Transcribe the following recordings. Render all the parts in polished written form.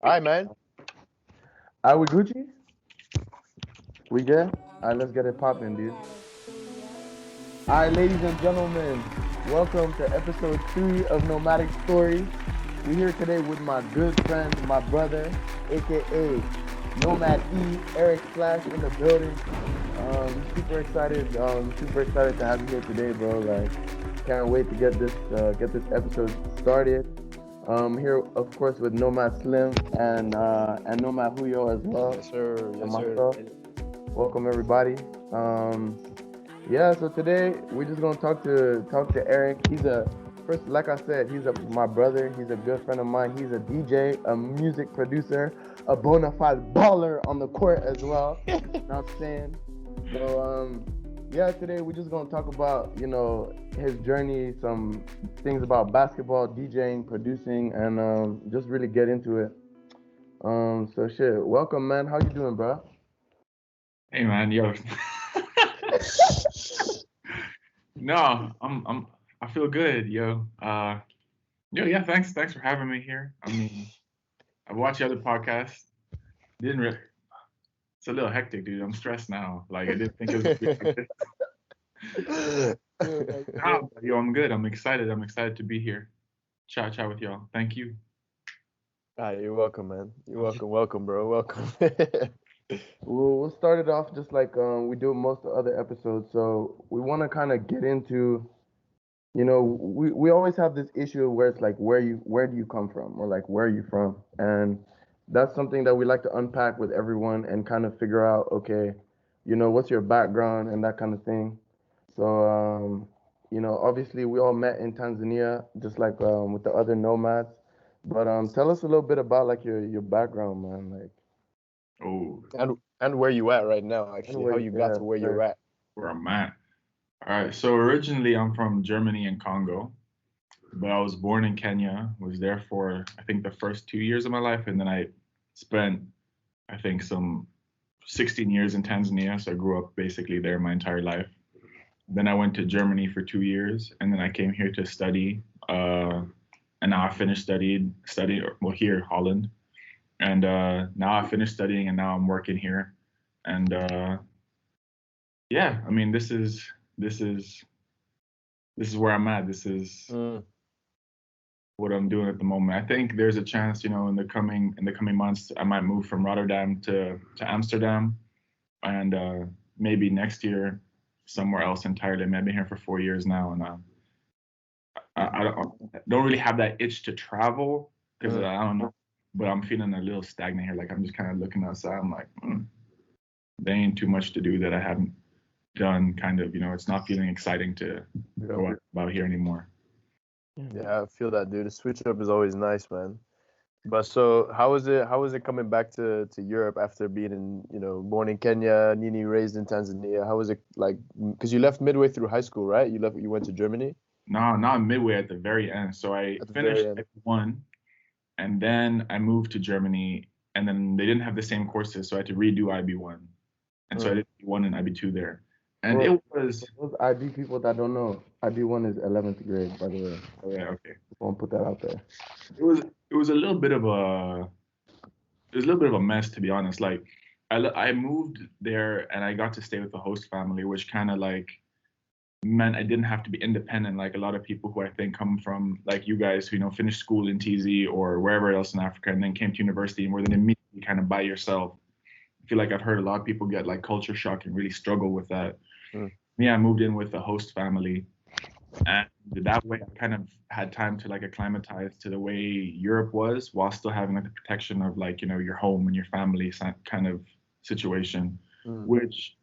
Hi, man. Are we Gucci? We good? Alright, let's get it popping, dude. Alright, ladies and gentlemen, welcome to episode 3 of Nomadic Stories. We're here today with my good friend, my brother, aka Nomad E, Eric Flash in the building. Super excited to have you here today, bro. Like, can't wait to get this episode started. Here, of course, with Nomad Slim and Nomad Huyo as well. Yes, sir. And Yes, myself. sir. Welcome everybody. So today we're just gonna talk to Eric. Like I said, my brother. He's a good friend of mine. He's a DJ, a music producer, a bona fide baller on the court as well. You know what I'm saying? So today we're just gonna talk about his journey, some things about basketball, DJing, producing, and just really get into it. So shit, welcome, man. How you doing, bro? Hey man, yo. No, I feel good, yo. Yeah, thanks for having me here. I mean, I've watched the other podcasts. It's a little hectic, dude. I'm stressed now. Like I didn't think it was gonna be like this. Yo, I'm good. I'm excited to be here. Chat with y'all. Thank you. You're welcome, man. You're welcome, bro. Welcome. We'll start it off just like we do most of the other episodes. So we want to kind of get into, we always have this issue where it's like where do you come from, or like where are you from, and that's something that we like to unpack with everyone and kind of figure out, okay, what's your background and that kind of thing. So obviously we all met in Tanzania, just like with the other nomads. But tell us a little bit about like your background, man. Like. Oh. And where you at right now, actually, how you got to where you're at. Where I'm at. All right, so originally I'm from Germany and Congo, but I was born in Kenya, was there for I think the first 2 years of my life, and then I spent I think some 16 years in Tanzania, so I grew up basically there my entire life. Then I went to Germany for 2 years, and then I came here to study, and now I finished studying here, Holland. And now I finished studying, and now I'm working here. And I mean, this is where I'm at. This is what I'm doing at the moment. I think there's a chance, in the coming months, I might move from Rotterdam to Amsterdam, and maybe next year somewhere else entirely. I've been here for 4 years now, and I don't really have that itch to travel because I don't know. But I'm feeling a little stagnant here. Like I'm just kind of looking outside. I'm like, there ain't too much to do that I haven't done. Kind of, it's not feeling exciting to go out here anymore. Yeah, I feel that, dude. The switch up is always nice, man. But so, how was it coming back to Europe after being in, born in Kenya, Nini raised in Tanzania? How was it like? Because you left midway through high school, right? You went to Germany. No, not midway, at the very end. So I finished one. And then I moved to Germany, and then they didn't have the same courses, so I had to redo IB1. And so I did IB1 and IB2 there. And it was... Those IB people that don't know, IB1 is 11th grade, by the way. Oh, yeah, okay. I won't put that out there. It was a little bit of a mess, to be honest. Like, I moved there, and I got to stay with the host family, which kind of like meant I didn't have to be independent like a lot of people who I think come from like you guys who finished school in TZ or wherever else in Africa and then came to university and were then immediately kind of by yourself. I feel like I've heard a lot of people get like culture shock and really struggle with that. Me, I moved in with the host family, and that way I kind of had time to like acclimatize to the way Europe was while still having like the protection of like your home and your family kind of situation, which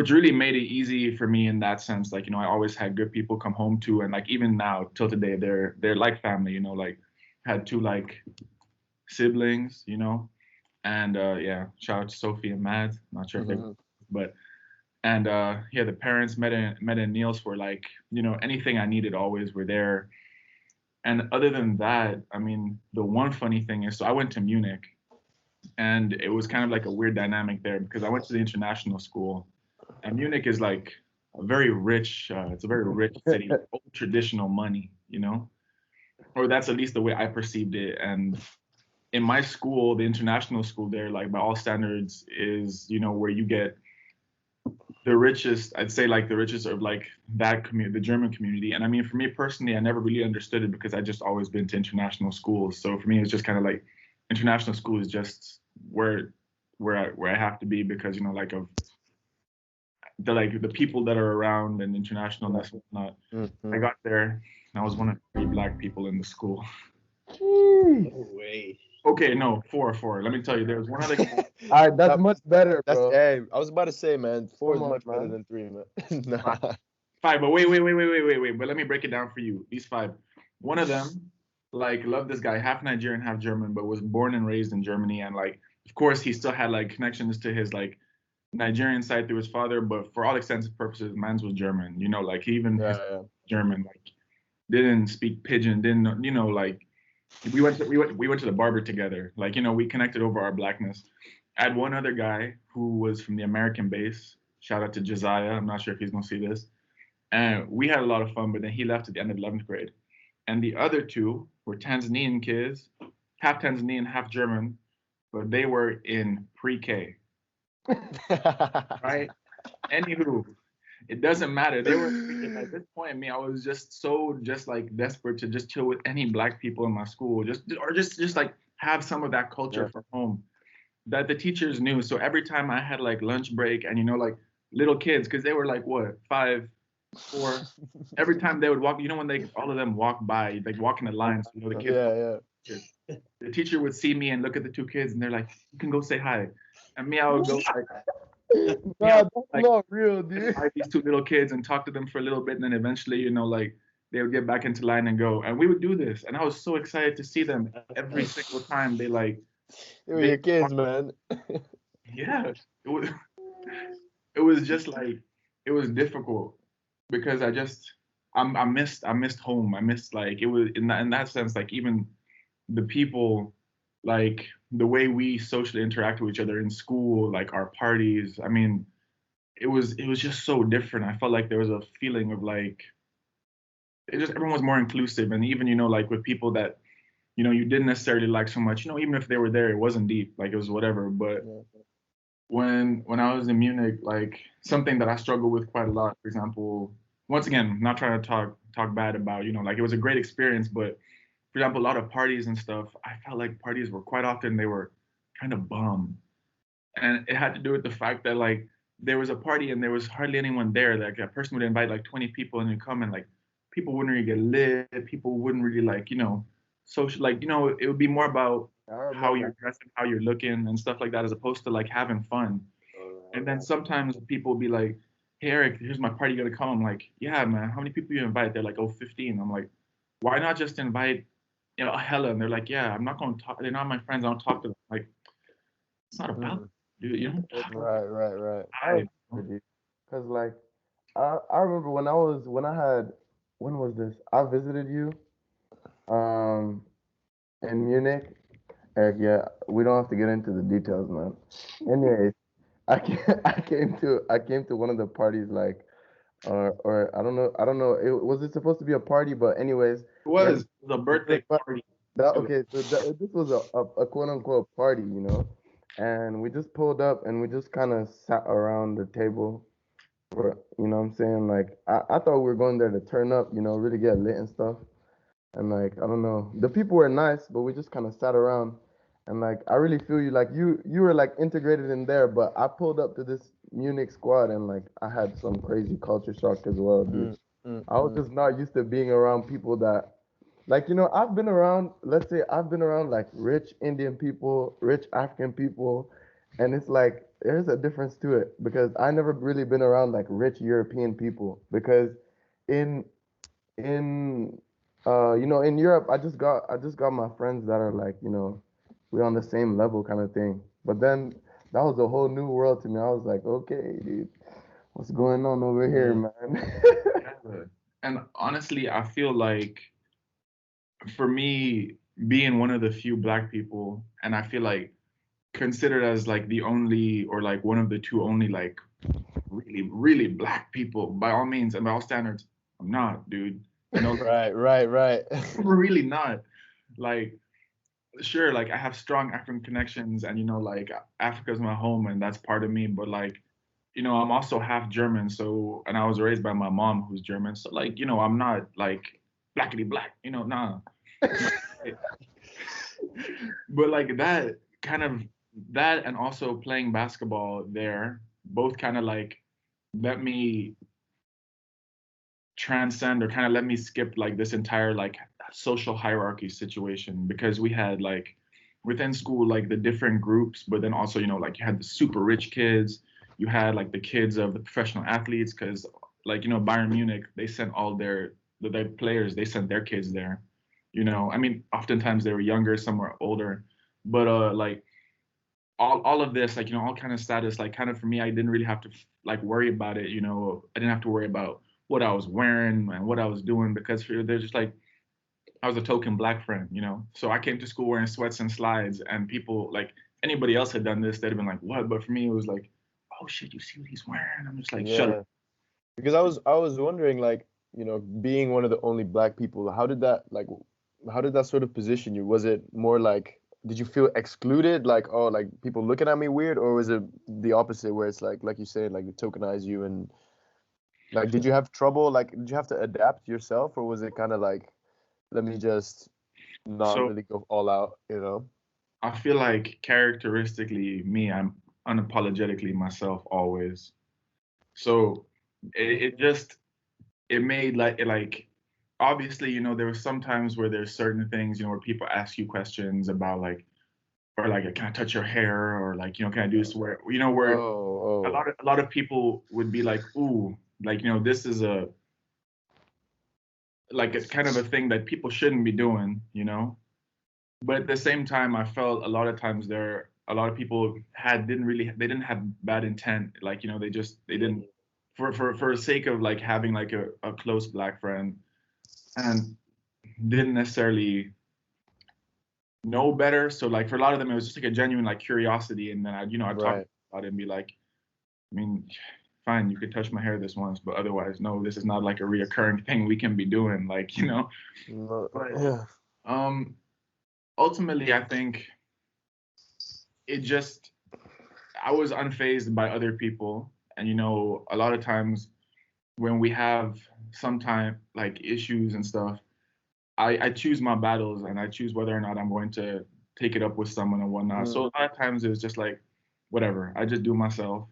really made it easy for me in that sense. Like, I always had good people come home to, and like even now till today, they're like family, like had 2 like siblings, and shout out to Sophie and Mads. Not sure if they, but, and the parents Meta and Niels were like, anything I needed always were there. And other than that, I mean, the one funny thing is, so I went to Munich, and it was kind of like a weird dynamic there because I went to the international school. And Munich is like a very rich, it's a very rich city, old traditional money, or that's at least the way I perceived it. And in my school, the international school there, like by all standards, is where you get the richest. I'd say like the richest of like that community, the German community. And I mean, for me personally, I never really understood it because I just always been to international schools. So for me, it's just kind of like international school is just where I have to be because like of the people that are around and internationalness and whatnot. I got there and I was one of 3 black people in the school. No way. Okay, no, 4. Let me tell you, there was one other guy. All right, that's much better, bro. Hey, I was about to say, man, 4 is Come on, much better man. than 3, man. Nah. 5, but wait. But let me break it down for you. These 5. One of them, like, loved this guy, half Nigerian, half German, but was born and raised in Germany. And like, of course, he still had like connections to his like Nigerian side through his father, but for all intents and purposes, man's was German. Like he even his German, like didn't speak pidgin, didn't like we went to the barber together. Like, we connected over our blackness. I had one other guy who was from the American base. Shout out to Josiah. I'm not sure if he's gonna see this. And we had a lot of fun, but then he left at the end of 11th grade. And the other 2 were Tanzanian kids, half Tanzanian, half German, but they were in pre-K. Right? Anywho, it doesn't matter. They were at this point. I was just like desperate to just chill with any black people in my school, just like have some of that culture from home that the teachers knew. So every time I had like lunch break and like little kids, because they were like what 5, 4. Every time they would walk, when all of them walk by, like walk in the lines, the kids. The teacher would see me and look at the 2 kids, and they're like, "You can go say hi," and me, I would go like. That's not real, dude. I these 2 little kids and talk to them for a little bit, and then eventually, like they would get back into line and go. And we would do this, and I was so excited to see them every single time. They were your kids, man. Yeah, it was just like it was difficult because I missed home. I missed like it was in that sense, like even the people, like the way we socially interact with each other in school, like our parties. I mean, it was just so different. I felt like there was a feeling of like everyone was more inclusive, and even like with people that you didn't necessarily like so much, even if they were there, it wasn't deep, like it was whatever. But when I was in Munich, like something that I struggled with quite a lot, for example, once again, not trying to talk bad about like it was a great experience, but for example, a lot of parties and stuff, I felt like parties were quite often, they were kind of bum. And it had to do with the fact that like there was a party and there was hardly anyone there. Like a person would invite like 20 people and they'd come, and like people wouldn't really get lit. People wouldn't really like, social, like, it would be more about how you're dressed and how you're looking and stuff like that, as opposed to like having fun. And then sometimes people would be like, "Hey, Eric, here's my party, you gotta come." I'm like, "Yeah, man, how many people you invite?" They're like, "Oh, 15. I'm like, "Why not just invite hella?" And they're like, "Yeah, I'm not going to talk. They're not my friends. I don't talk to them." Like, it's not about dude. Right. Because like I remember when was this? I visited you in Munich. Heck yeah, we don't have to get into the details, man. Anyways, I came to one of the parties, like or I don't know. Was it supposed to be a party? But anyways, it was a birthday party. Okay, so this was a quote unquote party, and we just pulled up and we just kind of sat around the table. For, what I'm saying? Like I thought we were going there to turn up, really get lit and stuff. And like I don't know, the people were nice, but we just kind of sat around. And like I really feel you, like you were like integrated in there, but I pulled up to this Munich squad and like I had some crazy culture shock as well, dude. I was just not used to being around people that, like, I've been around, let's say I've been around like rich Indian people, rich African people, and it's like there's a difference to it because I never really been around like rich European people because in in in Europe I just got my friends that are like, we're on the same level kind of thing. But then that was a whole new world to me. I was like, okay, dude, what's going on over here, man? And honestly, I feel like for me, being one of the few black people, and I feel like considered as like the only or like one of the 2 only like really, really black people, by all means and by all standards, I'm not, dude. Right. We're really not. Like, sure, like I have strong African connections, and like Africa's my home, and that's part of me. But like, I'm also half German, so and I was raised by my mom who's German, so like, I'm not like blackity black, nah. But like that and also playing basketball there both kind of like let me transcend or kind of let me skip like this entire like social hierarchy situation, because we had like within school like the different groups, but then also like you had the super rich kids, you had like the kids of the professional athletes, because like Bayern Munich, they sent all their players, they sent their kids there. I mean, oftentimes they were younger, some were older, but like all of this, like all kind of status, like kind of for me, I didn't really have to like worry about it. I didn't have to worry about what I was wearing and what I was doing, because they're just like I was a token black friend. So I came to school wearing sweats and slides, and people like anybody else had done this, they'd have been like, what? But for me, it was like, oh shit, you see what he's wearing? I'm just like, shut Yeah. up. Because I was wondering, like, being one of the only black people, how did that sort of position you? Was it more like, did you feel excluded, like, oh, like people looking at me weird, or was it the opposite, where it's like you said, like they tokenize you, and like, did you have trouble, like, did you have to adapt yourself, or was it kind of like, let me just not So really go all out? I feel like characteristically me, I'm unapologetically myself always. So it just it made like obviously there were some times where there's certain things where people ask you questions about like, or like, can I touch your hair, or like can I do this, where a Oh, lot of people would be like, ooh, like this is a like it's kind of a thing that people shouldn't be doing. But at the same time, I felt a lot of times a lot of people they didn't have bad intent, like they didn't, for the sake of like having like a close black friend, and didn't necessarily know better. So like for a lot of them, it was just like a genuine like curiosity, and then I'd talk right. about it and be like, I mean, fine, you could touch my hair this once, but otherwise, no, this is not like a reoccurring thing we can be doing, like No, But yeah. um, ultimately, I think it just I was unfazed by other people, and a lot of times when we have sometime like issues and stuff, I choose my battles, and I choose whether or not I'm going to take it up with someone and whatnot. So Mm. a lot of times it was just like, whatever, I just do myself,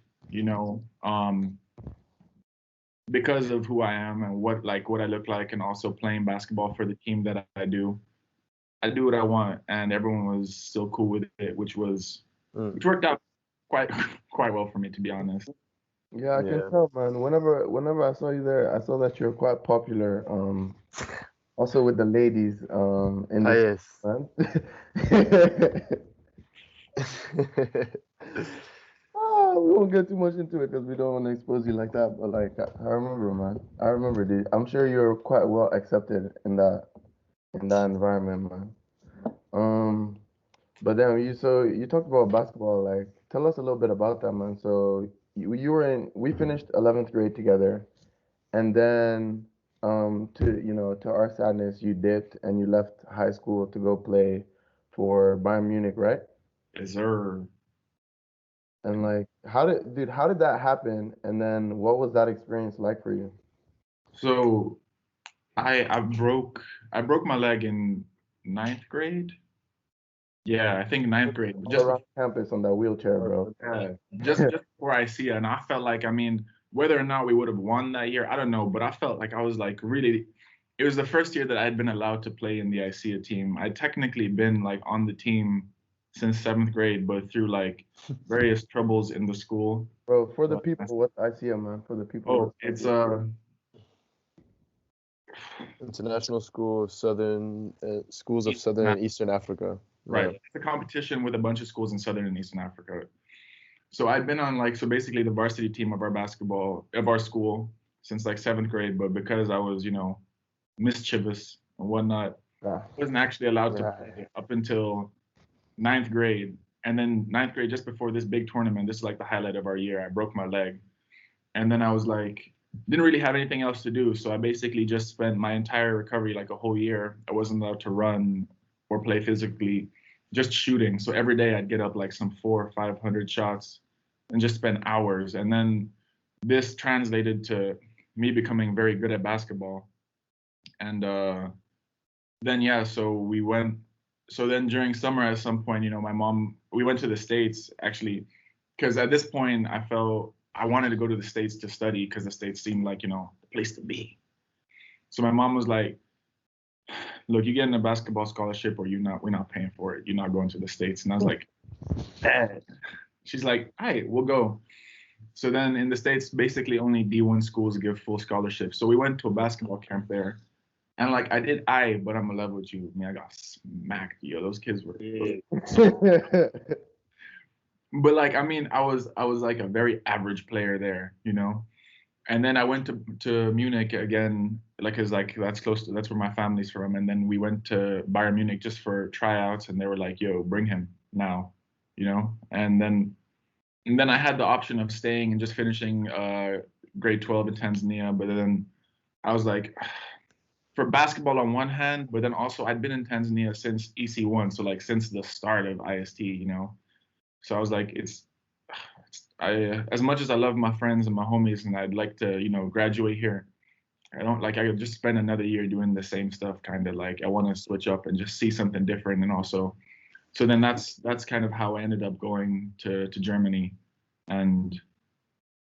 because of who I am and what I look like, and also playing basketball for the team that I do. I do what I want, and everyone was still cool with it, Mm. which worked out quite quite well for me, to be honest. Yeah, I can Yeah. tell, man. Whenever I saw you there, I saw that you're quite popular. Also with the ladies, in Ah, this, yes. man. We won't get too much into it because we don't want to expose you like that. But like, I remember, man. I remember, dude. I'm sure you're quite well accepted in that environment, man. Um, but then you talked about basketball. Like, tell us a little bit about that, man. So we finished 11th grade together, and then to our sadness, you dipped and you left high school to go play for Bayern Munich, right? Yes, sir. And like, how did that happen? And then what was that experience like for you? So I broke my leg in ninth grade. Yeah, I think ninth grade. All around campus on that wheelchair, bro. Yeah, just before I see it, and I felt like, I mean, whether or not we would have won that year, I don't know, but I felt like I was like really. It was the first year that I'd been allowed to play in the ICEA team. I'd technically been like on the team since seventh grade, but through like various troubles in the school. Bro, for the Uh, people, what I see, man, for the people. oh, it's International School of Southern Schools of Southern Eastern, and Eastern Africa. right. Yeah. It's a competition with a bunch of schools in Southern and Eastern Africa. So I'd been on like, so basically the varsity team of our school since like seventh grade, but because I was mischievous and whatnot, Yeah. I wasn't actually allowed to Yeah. play up until ninth grade. And then ninth grade, just before this big tournament, this is like the highlight of our year, I broke my leg. And then I was like, didn't really have anything else to do. So I basically just spent my entire recovery, like a whole year. I wasn't allowed to run or play physically. just shooting. So every day I'd get up like some 400 or 500 shots and just spend hours. And then this translated to me becoming very good at basketball. And then yeah, so then during summer at some point, we went to the States actually, because at this point I wanted to go to the States to study because the States seemed like, the place to be. So my mom was like, look, you're getting a basketball scholarship or we're not paying for it. You're not going to the States. And I was like, Dad. She's like, all right, we'll go. So then in the States, basically only D1 schools give full scholarships. So we went to a basketball camp there. And like I did, but I'm a level with you. I got smacked. Those kids were. But like, I was like a very average player there, And then I went to Munich again, like, cause like that's where my family's from. And then we went to Bayern Munich just for tryouts, and they were like, "Yo, bring him now," And then I had the option of staying and just finishing grade 12 in Tanzania, but then I was like, for basketball on one hand, but then also I'd been in Tanzania since EC1, so like since the start of IST, So I was like, as much as I love my friends and my homies, and I'd like to, graduate here, I could just spend another year doing the same stuff, kind of like I want to switch up and just see something different, and also, so then that's kind of how I ended up going to Germany and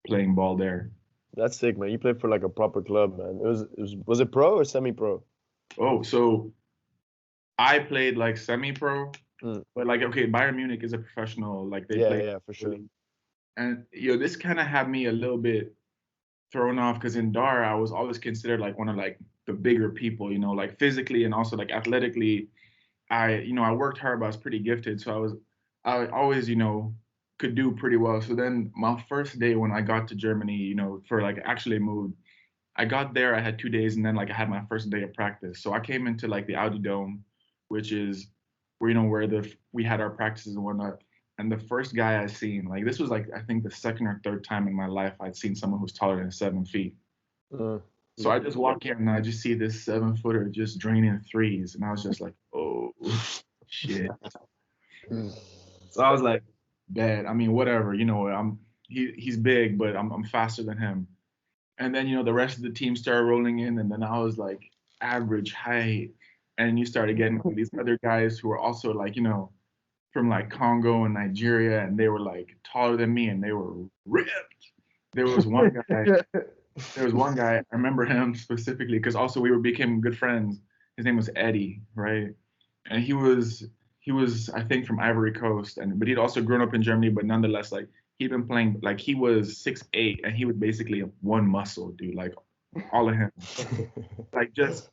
playing ball there. That's sick, man. You played for like a proper club, man. Was it pro or semi-pro? Oh, so I played like semi-pro, but like, okay, Bayern Munich is a professional, like they play. Yeah, for sure. And this kind of had me a little bit thrown off because in Dar I was always considered like one of like the bigger people, like physically and also like athletically. I worked hard, but I was pretty gifted, so I always could do pretty well. So then my first day when I got to Germany, for like actually moved, I got there, I had 2 days, and then like I had my first day of practice. So I came into like the Audi Dome, which is where, where we had our practices and whatnot. And the first guy I seen, like this was like, I think the second or third time in my life I'd seen someone who's taller than 7 feet. So I just walk in and I just see this 7-footer just draining threes. And I was just like, oh, shit. So I was like, bad. I mean, whatever, he's big, but I'm faster than him. And then, the rest of the team started rolling in, and then I was like average height. And you started getting these other guys who were also like, from like Congo and Nigeria, and they were like taller than me and they were ripped. There was one guy, I remember him specifically because also we became good friends. His name was Eddie, right? And he was I think from Ivory Coast, but he'd also grown up in Germany, but nonetheless, like he'd been playing, like he was 6'8" and he was basically one muscle dude, like all of him. Like just,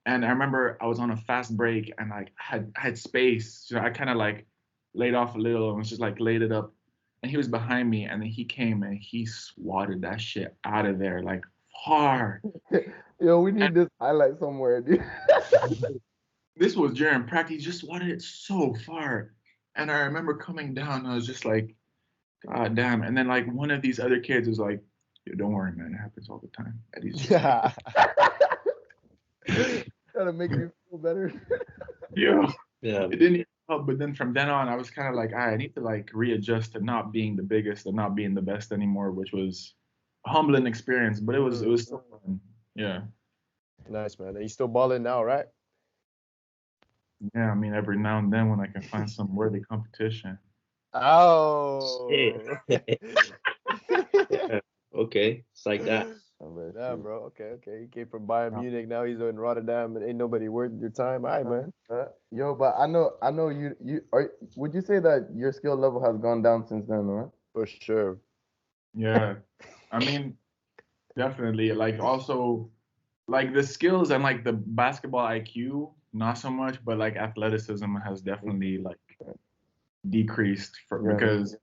and I remember I was on a fast break and like I had space, so I kind of like laid off a little and was just like laid it up. And he was behind me, and then he came and he swatted that shit out of there like hard. Yo, we need this highlight somewhere, dude. This was during practice. He just swatted it so far. And I remember coming down, and I was just like, God damn. And then like one of these other kids was like, yo, don't worry, man. It happens all the time. Yeah. Trying to make me feel better. Yeah. It didn't even help. But then from then on, I was kind of like, I need to like readjust to not being the biggest and not being the best anymore, which was a humbling experience. But it was still fun. Yeah. Nice, man. Are you still balling now, right? Yeah, I mean, every now and then when I can find some worthy competition. Oh. Yeah. Okay, it's like that. Yeah, bro. Okay. He came from Bayern Munich. Now he's in Rotterdam, and ain't nobody worth your time. All right, man. Yo, but I know you are. Would you say that your skill level has gone down since then, right? For sure. Yeah, I mean, definitely. Like also, like the skills and like the basketball IQ, not so much, but like athleticism has definitely like decreased because,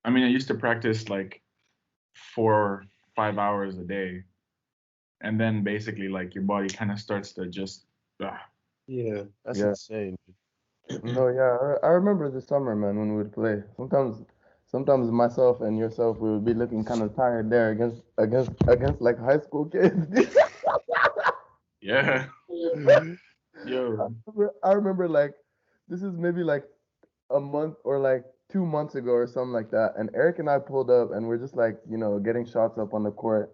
I mean, I used to practice like 4-5 hours a day, and then basically like your body kind of starts to just. Yeah, that's insane. No, yeah, I remember the summer, man, when we would play. Sometimes myself and yourself, we would be looking kind of tired there against like high school kids. Yeah. Yo. I remember like This is maybe like a month or like 2 months ago or something like that. And Eric and I pulled up and we're just like, getting shots up on the court.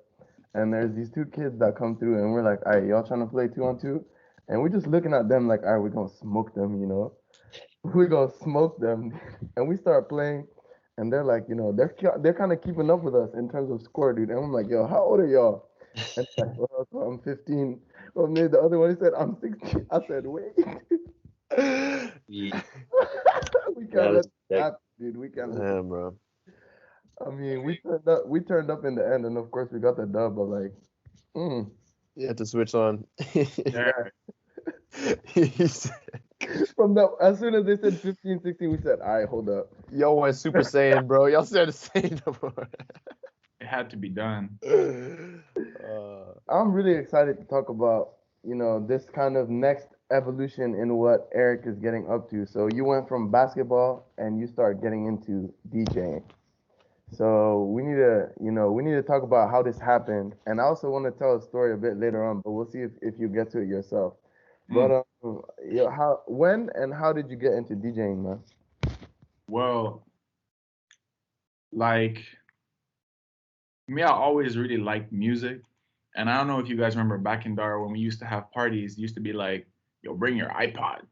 And there's these two kids that come through and we're like, all right, y'all trying to play 2-on-2? And we're just looking at them like, all right, we're gonna smoke them. We're gonna smoke them. And we start playing and they're like, they're kind of keeping up with us in terms of score, dude. And I'm like, yo, how old are y'all? And they're like, well, so I'm 15. Well, maybe the other one he said, I'm 16. I said, wait. Yeah, We that can't let was that sick. happen, dude. We can't let Yeah, bro. I mean, we turned up in the end, and of course we got the dub. But like, mm, You had to switch on. There. He said- as soon as they said 15, 16, we said, all right, hold up. Y'all went Super Saiyan, bro. Y'all said the same number. It had to be done. I'm really excited to talk about, this kind of next evolution in what Eric is getting up to. So you went from basketball and you start getting into DJing. So we need to talk about how this happened, and I also want to tell a story a bit later on, but we'll see if you get to it yourself. But when and how did you get into DJing, man? Well, like me, I always really liked music. And I don't know if you guys remember back in Dar when we used to have parties, it used to be like, yo, bring your iPod.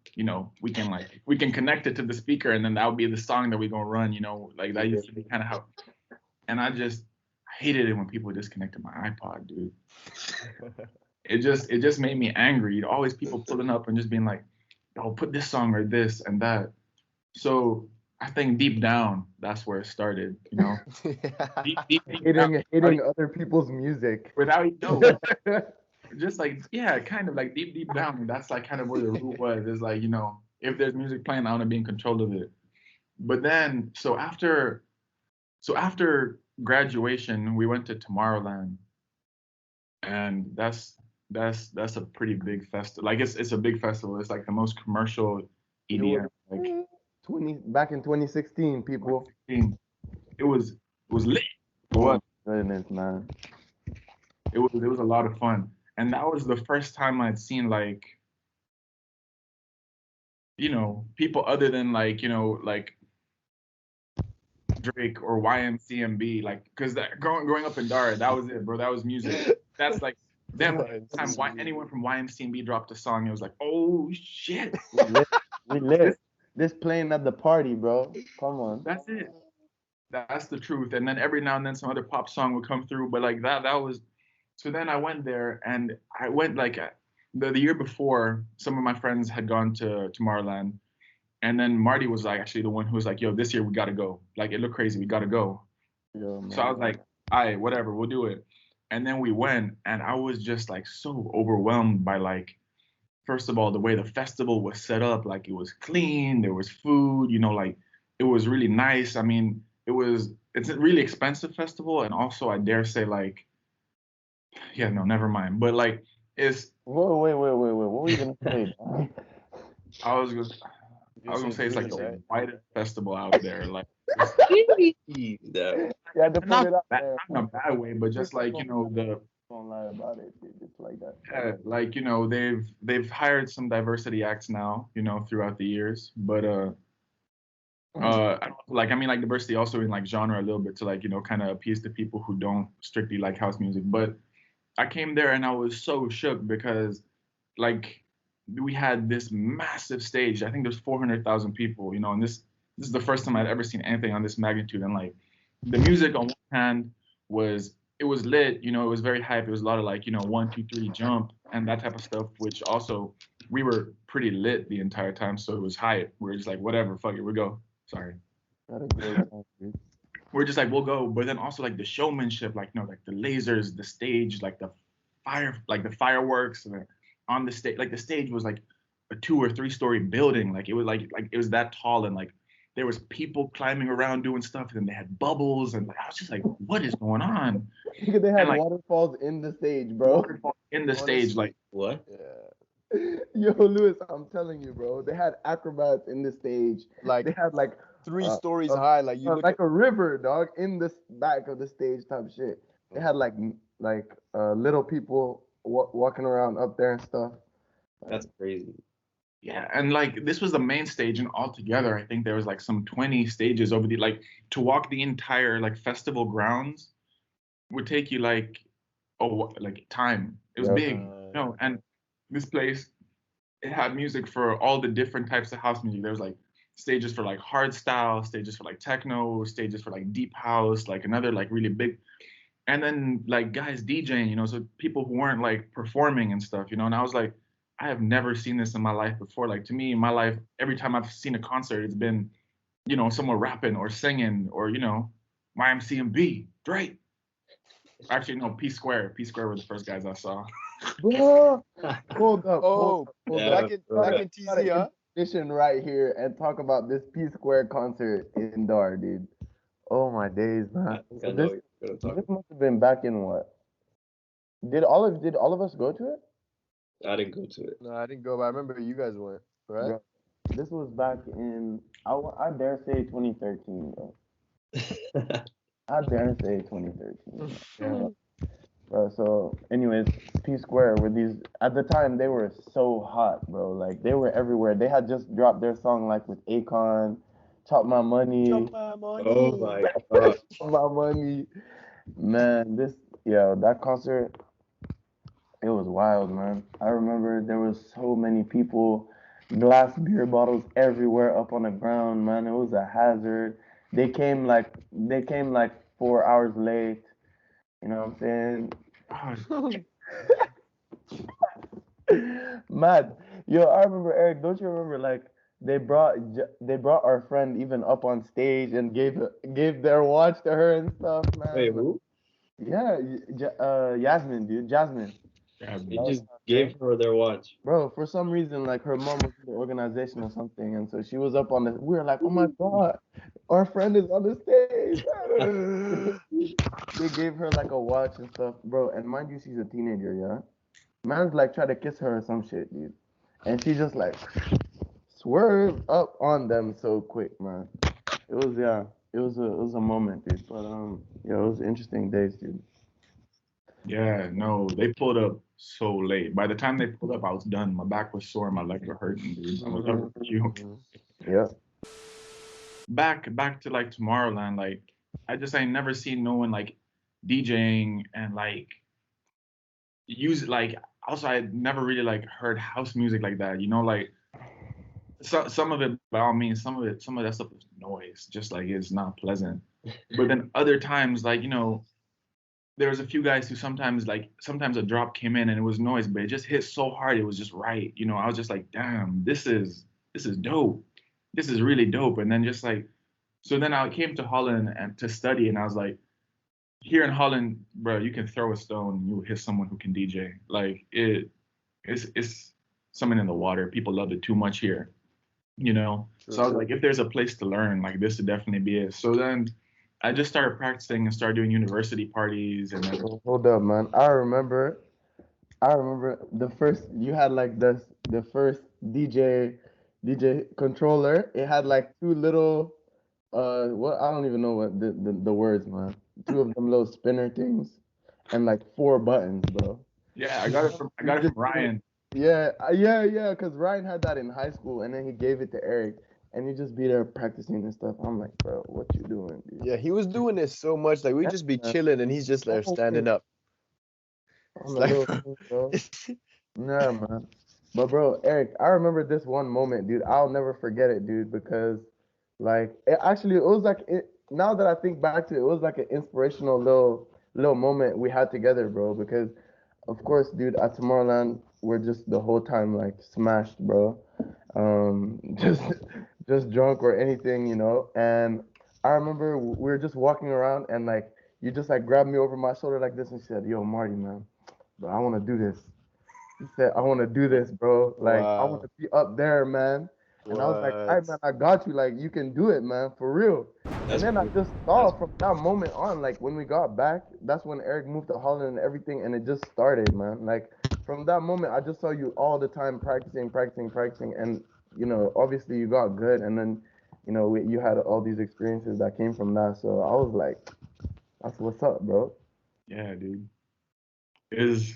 We can connect it to the speaker and then that would be the song that we gonna run, like that used to be kind of how. And I just hated it when people disconnected my iPod, dude. It just made me angry. Always people pulling up and just being like, yo, put this song or this and that. So I think deep down, that's where it started, deep down, Hating other people's music. without just like kind of like deep down, that's like kind of where the root was. Is like, if there's music playing, I want to be in control of it. But then so after graduation, we went to Tomorrowland, and that's a pretty big festival. Like it's a big festival. It's like the most commercial EDM. Like Back in 2016, people. it was lit. What goodness, man. It was a lot of fun, and that was the first time I'd seen like people other than like like Drake or YMCMB, like because growing up in Dar, that was it, bro. That was music. That's like them time. Anyone from YMCMB dropped a song, it was like, oh shit, We lit. This playing at the party, bro. Come on. that's it. That's the truth. And then every now and then some other pop song would come through, but like that was. So then I went there, and I went like the year before. Some of my friends had gone to Tomorrowland, and then Marty was like actually the one who was like, "Yo, this year we gotta go. Like it looked crazy. We gotta go." Yo, So I was like, "All right, whatever, we'll do it." And then we went, and I was just like so overwhelmed by like, first of all, the way the festival was set up. Like it was clean, there was food, like it was really nice. I mean, it's a really expensive festival, and also I dare say like, yeah, no, never mind. But like, it's whoa, wait. What were you gonna say? I was gonna say it's like the whitest festival out there. Like, No. You had to put not it up bad, there. not in a bad way, but just like the Don't lie about it, dude. It's like that. like they've hired some diversity acts now, throughout the years, but I mean like diversity also in like genre a little bit to like kind of appease to people who don't strictly like house music. But I came there and I was so shook because like we had this massive stage. I think there's 400,000 people, and this is the first time I'd ever seen anything on this magnitude. And like the music on one hand was lit, it was very hype. It was a lot of like 1, 2, 3 jump and that type of stuff, which also we were pretty lit the entire time, so it was hype. We were just like whatever, fuck it, we'll go. Sorry. We're just like we'll go. But then also like the showmanship, like like the lasers, the stage, like the fireworks, and on the stage, like the stage was like a 2 or 3 story building. Like it was like it was that tall, and like there was people climbing around doing stuff, and then they had bubbles, and like, I was just like, what is going on? They had waterfalls in the stage, bro. Waterfalls in the stage, like What? Yeah. Yo, Lewis, I'm telling you, bro. They had acrobats in the stage. Like They had like 3 stories high. Like you look like a river, dog, in the back of the stage type shit. They had like little people walking around up there and stuff. That's crazy. Yeah, and like this was the main stage, and altogether, I think there was like some 20 stages over the like to walk the entire like festival grounds would take you like like time. It was Yeah. big, and this place it had music for all the different types of house music. There was like stages for like hard style, stages for like techno, stages for like deep house, like another like really big, and then like guys DJing, so people who weren't like performing and stuff, and I was like, I have never seen this in my life before. Like to me, in my life, every time I've seen a concert, it's been, someone rapping or singing or, YMCMB, Drake. Actually, no, P Square. P Square were the first guys I saw. Bro, hold up. Oh, back in TZ, huh? Edition right here and talk about this P Square concert in Dar, dude. Oh my days, man. I think I know what you're gonna talk This must have been back in what? Did all of us go to it? about. I didn't go to it. No, I didn't go, but I remember you guys went, right? Bro, this was back in I dare say 2013, bro. I dare say 2013. Yeah. So, anyways, P Square were these at the time they were so hot, bro. Like they were everywhere. They had just dropped their song like with Akon, Chop My Money, Oh my god. Chop My Money. Man, that concert, it was wild, man. I remember there was so many people, glass beer bottles everywhere up on the ground, man. It was a hazard. They came like 4 hours late. You know what I'm saying? Mad. Yo, I remember Eric. Don't you remember like they brought our friend even up on stage and gave their watch to her and stuff, man. Wait, who? Yeah, Yasmin, dude, Jasmine. They just gave her their watch. Bro, for some reason, like her mom was in the organization or something, and so she was up on the. We were like, oh my god, our friend is on the stage. They gave her like a watch and stuff, bro. And mind you, she's a teenager, yeah. Man's like try to kiss her or some shit, dude, and she just like swerved up on them so quick, man. It was a moment, dude. But yeah, it was interesting days, dude. Yeah, no, they pulled up so late. By the time they pulled up, I was done. My back was sore, my legs were hurting, dude. I was over you. Yeah. Back to like Tomorrowland, like I ain't never seen no one like DJing and like use like also I never really like heard house music like that, like some of it by all means, some of that stuff is noise, just like it's not pleasant. But then other times, like, there was a few guys who sometimes a drop came in and it was noise, but it just hit so hard, it was just right. I was just like, damn, this is dope. This is really dope. And then just like, so then I came to Holland and to study, and I was like, here in Holland, bro, you can throw a stone and you'll hit someone who can DJ. Like it's something in the water. People love it too much here, So I was like, if there's a place to learn, like this would definitely be it. So then I just started practicing and started doing university parties and then, Hold up, man. I remember the first you had like the first DJ controller. It had like two little what I don't even know what the words, man. Two of them little spinner things and like four buttons, bro. yeah, I got it from Ryan. Yeah, yeah, because Ryan had that in high school and then he gave it to Eric and he'd just be there practicing and stuff. I'm like, bro, what you doing, dude? Yeah, he was doing this so much. Like we'd just be chilling and he's just there standing up. On the little thing, bro. Nah, man. But bro, Eric, I remember this one moment, dude. I'll never forget it, dude, because like it was like now that I think back to it, it was like an inspirational little moment we had together, bro. Because of course, dude, at Tomorrowland, we're just the whole time like smashed, bro. Just drunk or anything, And I remember we were just walking around and like you just like grabbed me over my shoulder like this and said, "Yo, Marty, man, bro, I want to do this." He said, "I want to do this, bro. Like I want to be up there, man." And I was like, "All right, man, I got you. Like you can do it, man, for real." And then I just saw from that moment on, like when we got back, that's when Eric moved to Holland and everything, and it just started, man. Like from that moment, I just saw you all the time practicing, and obviously you got good, and then you had all these experiences that came from that. So I was like, that's what's up, bro. Yeah, dude. It was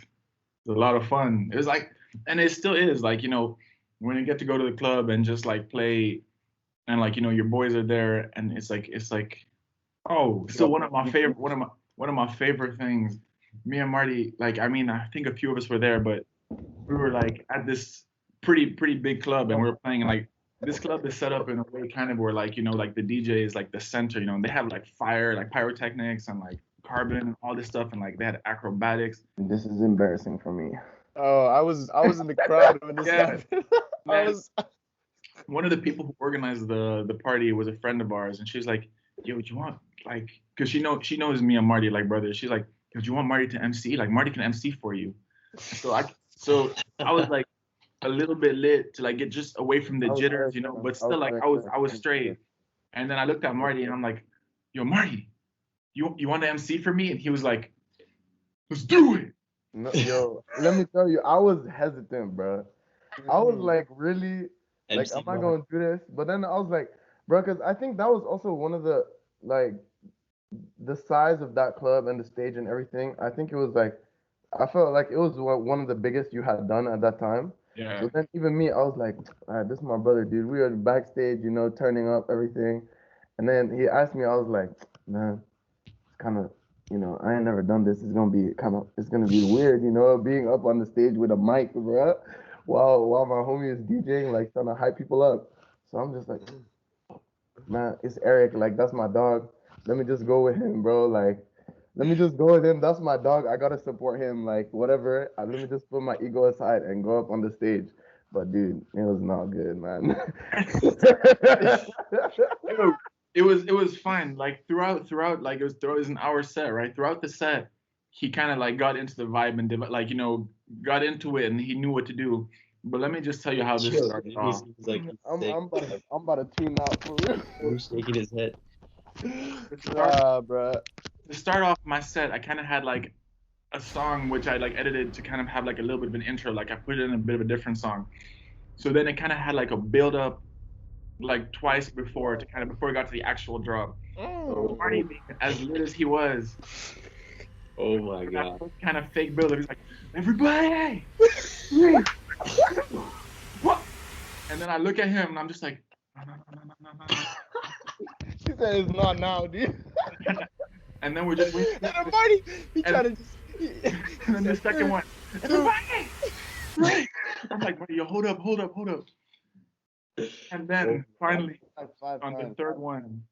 a lot of fun. It was like, and it still is like, when you get to go to the club and just like play, and like your boys are there, and it's like oh, so one of my favorite things. Me and Marty, like I mean, I think a few of us were there, but we were like at this pretty big club, and we were playing like this club is set up in a way kind of where like like the DJ is like the center, and they have like fire, like pyrotechnics and like carbon and all this stuff, and like they had acrobatics. This is embarrassing for me. Oh, I was in the crowd when this happened. One of the people who organized the party was a friend of ours, and she's like, "Yo, what you want?" Like, cause she knows me and Marty like brothers. She's like, "Yo, do you want Marty to MC? Like, Marty can MC for you." So I was like a little bit lit to like get just away from the jitters, but still like I was straight. And then I looked at Marty and I'm like, "Yo, Marty, you want to MC for me?" And he was like, "Let's do it." No, yo, let me tell you, I was hesitant, bro. I was like, really, like, am I going to do this? But then I was like, bro, because I think that was also one of the, like, the size of that club and the stage and everything. I think it was like, I felt like it was one of the biggest you had done at that time. Yeah. So then even me, I was like, all right, this is my brother, dude. We were backstage, turning up everything. And then he asked me, I was like, man, it's kind of, I ain't never done this. It's gonna be weird, being up on the stage with a mic, bro, while my homie is DJing, like trying to hype people up. So I'm just like, man, it's Eric, like that's my dog. Let me just go with him, bro. Like, let me just go with him. That's my dog. I gotta support him. Like, whatever. Let me just put my ego aside and go up on the stage. But dude, it was not good, man. It was fine. Like throughout, like it was an hour set, right? Throughout the set, he kind of like got into the vibe and like got into it, and he knew what to do. But let me just tell you how this started off. I'm about to tune out for real. He's shaking his head. Bro. To start off my set, I kind of had like a song which I like edited to kind of have like a little bit of an intro. Like I put it in a bit of a different song. So then it kind of had like a build up like twice before it got to the actual drop. So Marty being as lit as he was. Oh my god. Kind of fake build up. He's like, "Everybody, what?" And then I look at him and I'm just like, no. He said it's not now, dude. And then we're just waiting. And Marty, he tried to just. And then the second one, "Everybody, right?" I'm like, "Marty, yo, hold up. And then finally, on the third one,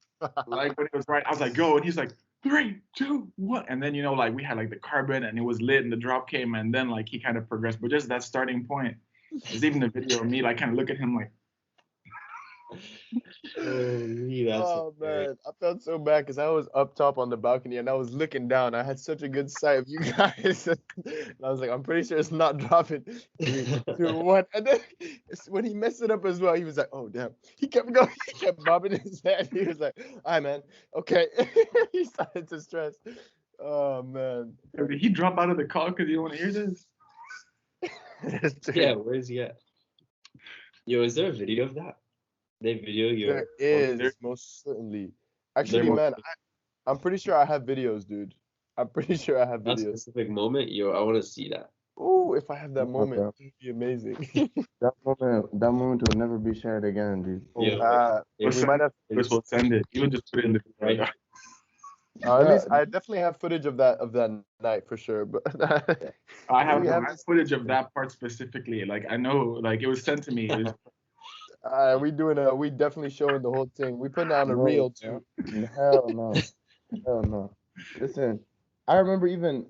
like when it was right, I was like, "Go!" And he's like, 3, 2, 1. And then like we had like the carbon and it was lit and the drop came and then like he kind of progressed. But just that starting point, there's even a video of me like kind of look at him like. Oh man, I felt so bad because I was up top on the balcony and I was looking down. I had such a good sight of you guys. And I was like, I'm pretty sure it's not dropping. 3, 2, 1. And then when he messed it up as well, he was like, oh damn. He kept going. He kept bobbing his head. He was like, all right, man. Okay. He started to stress. Oh man. Did he drop out of the call because you don't want to hear this? Yeah, where is he at? Yo, is there a video of that? They video you. There is, most certainly. Actually, man, I'm pretty sure I have videos, dude. I'm pretty sure I have That videos. specific moment, yo, I want to see that. Oh, if I have that moment, it would be amazing. That moment will never be shared again, dude. Yeah. We might have to send it. Even just put it in the Right. At least I definitely have footage of that night for sure. But I have footage of that part specifically. Like I know, like it was sent to me. we definitely showing the whole thing. We putting on a reel too. Hell no. Listen, I remember even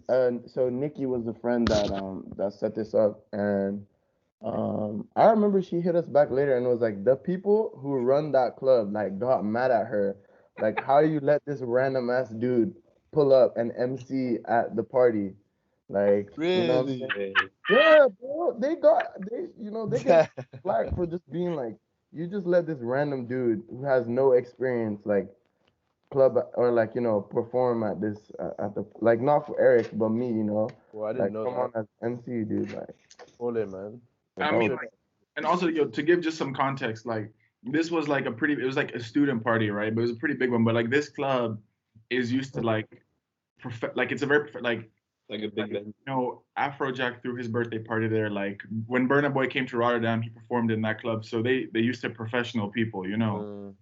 so Nikki was the friend that set this up, and I remember she hit us back later and was like, the people who run that club like got mad at her, like how you let this random ass dude pull up and MC at the party, like Really? Yeah, bro. They get flack for just being like, you just let this random dude who has no experience like club or like perform at this at the like not for Eric but me, Well, I didn't like know come that. on as MC, dude, like. Hold it, man. I mean, like, and also to give just some context, like this was like it was like a student party, right? But it was a pretty big one. But like this club is used to like it's a very like Like a big band. Afrojack threw his birthday party there. Like when Burna Boy came to Rotterdam, he performed in that club. So they used to professional people, you know.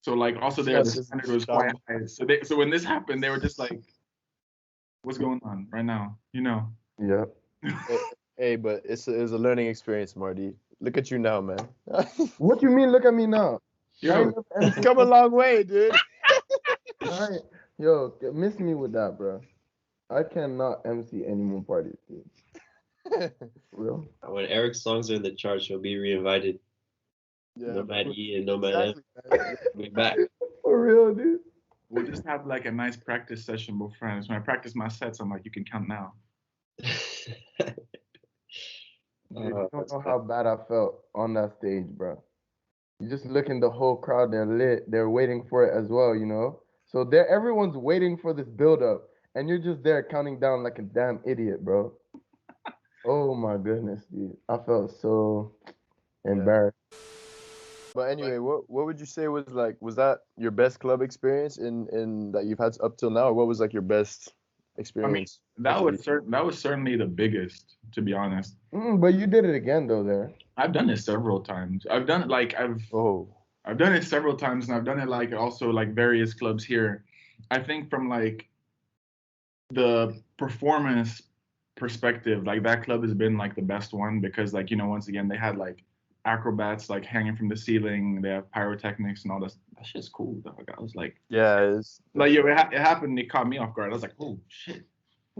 So like also there the standard was quite high. So when this happened, they were just like, what's going on right now? You know. Yeah. Hey, but it's a learning experience, Marty. Look at you now, man. What you mean? Look at me now. Yo, It's come a long way, dude. Yo, miss me with that, bro. I cannot MC any more parties, dude. Real? When Eric's songs are in the charts, he'll be reinvited. Yeah, Nomad E and Nomad M. Be back. For real, dude. we'll just have like a nice practice session with friends. When I practice my sets, I'm like, you can count now. Dude, you don't know how bad I felt on that stage, bro. You just look in the whole crowd, they're lit. They're waiting for it as well, you know? So everyone's waiting for this build up, and you're just there counting down like a damn idiot, bro. Oh my goodness, dude. I felt so embarrassed. But anyway, what would you say was that your best club experience in that you've had up till now, or what was like your best experience? That was certainly the biggest, to be honest. But you did it again though there. I've done it several times. I've done it several times, and I've done it like also like various clubs here. I think from like the performance perspective, like that club has been like the best one because like, you know, once again they had like acrobats like hanging from the ceiling, they have pyrotechnics and all this. That shit's cool, dog. I was like, yeah, it's like yo, it happened. It caught me off guard. I was like, oh shit.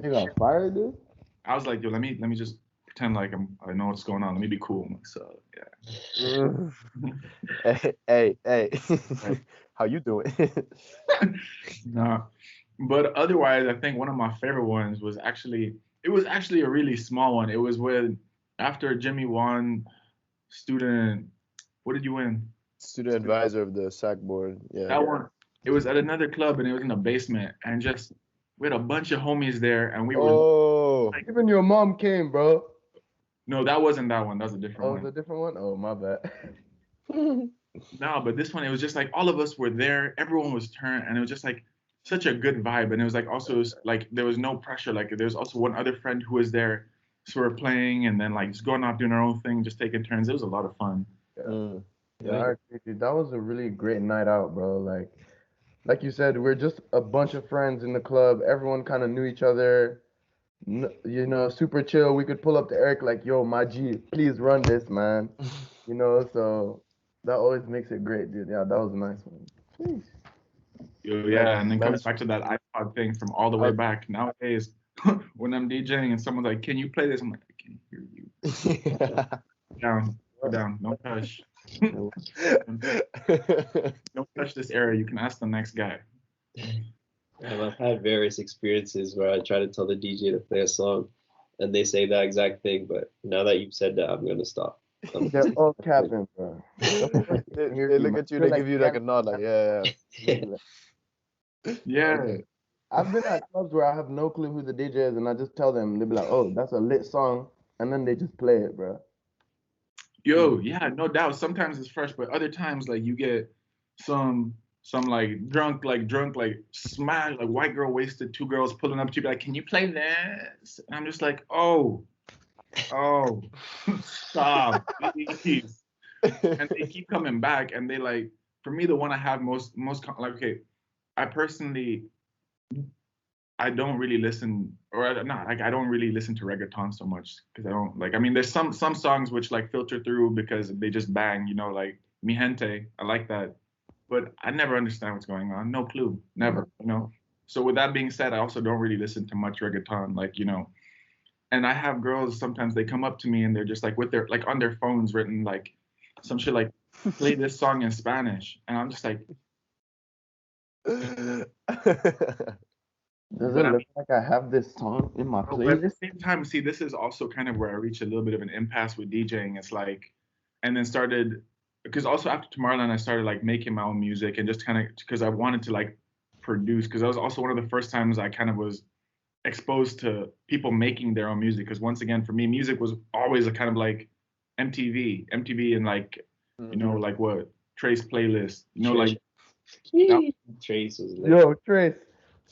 You got fired, dude? I was like, yo, let me just pretend like I know what's going on. Let me be cool. So yeah. hey. How you doing? Nah. But otherwise, I think one of my favorite ones was actually a really small one. It was when after Jimmy won student, what did you win? Student advisor of the SAC board. Yeah. That one. It was at another club and it was in the basement and just we had a bunch of homies there and we were like, even your mom came, bro. No, that wasn't that one. That was a different one. Oh, it was a different one? Oh, my bad. No, but this one, it was just like all of us were there. Everyone was turned and it was just like such a good vibe. And it was like also like there was no pressure. Like there was also one other friend who was there. So we're playing and then like just going out doing our own thing, just taking turns. It was a lot of fun. Yeah, I agree, dude. That was a really great night out, bro. Like you said, we're just a bunch of friends in the club. Everyone kind of knew each other. You know, super chill. We could pull up to Eric like, yo, my G, please run this, man. You know, so that always makes it great, dude. Yeah, that was a nice one. Jeez. Yo, yeah, and then comes back to that iPod thing from all the way back. Nowadays, when I'm DJing and someone's like, can you play this? I'm like, I can't hear you. Go down. No touch. Don't touch this area. You can ask the next guy. I've had various experiences where I try to tell the DJ to play a song and they say that exact thing, but now that you've said that, I'm going to stop. They're all capping, bro. They look at you, they give you like a nod, like, yeah. Yeah. I've been at clubs where I have no clue who the DJ is, and I just tell them, they be like, oh, that's a lit song, and then they just play it, bro. Yo, yeah, no doubt. Sometimes it's fresh, but other times, like, you get some like drunk, smash, like white girl wasted, two girls pulling up to you, like, can you play this? And I'm just like, oh, stop, please. And they keep coming back, and they like, for me, the one I have most like, okay, I personally, I don't really listen, or not, like, I don't really listen to reggaeton so much because I don't like. I mean, there's some songs which like filter through because they just bang, you know, like Mi Gente, I like that, but I never understand what's going on, no clue, never, you know. So with that being said, I also don't really listen to much reggaeton, like, you know. And I have girls sometimes they come up to me and they're just like with their like on their phones written like some shit like play this song in Spanish, and I'm just like. Does it look like I have this song in my playlist? But at the same time, see, this is also kind of where I reached a little bit of an impasse with DJing. It's like, and then started, because also after Tomorrowland, I started like making my own music and just kind of, because I wanted to like produce, because that was also one of the first times I kind of was exposed to people making their own music. Because once again, for me, music was always a kind of like MTV and like, you know, like what, Trace playlist, you know, like. Trace was Yo, Trace.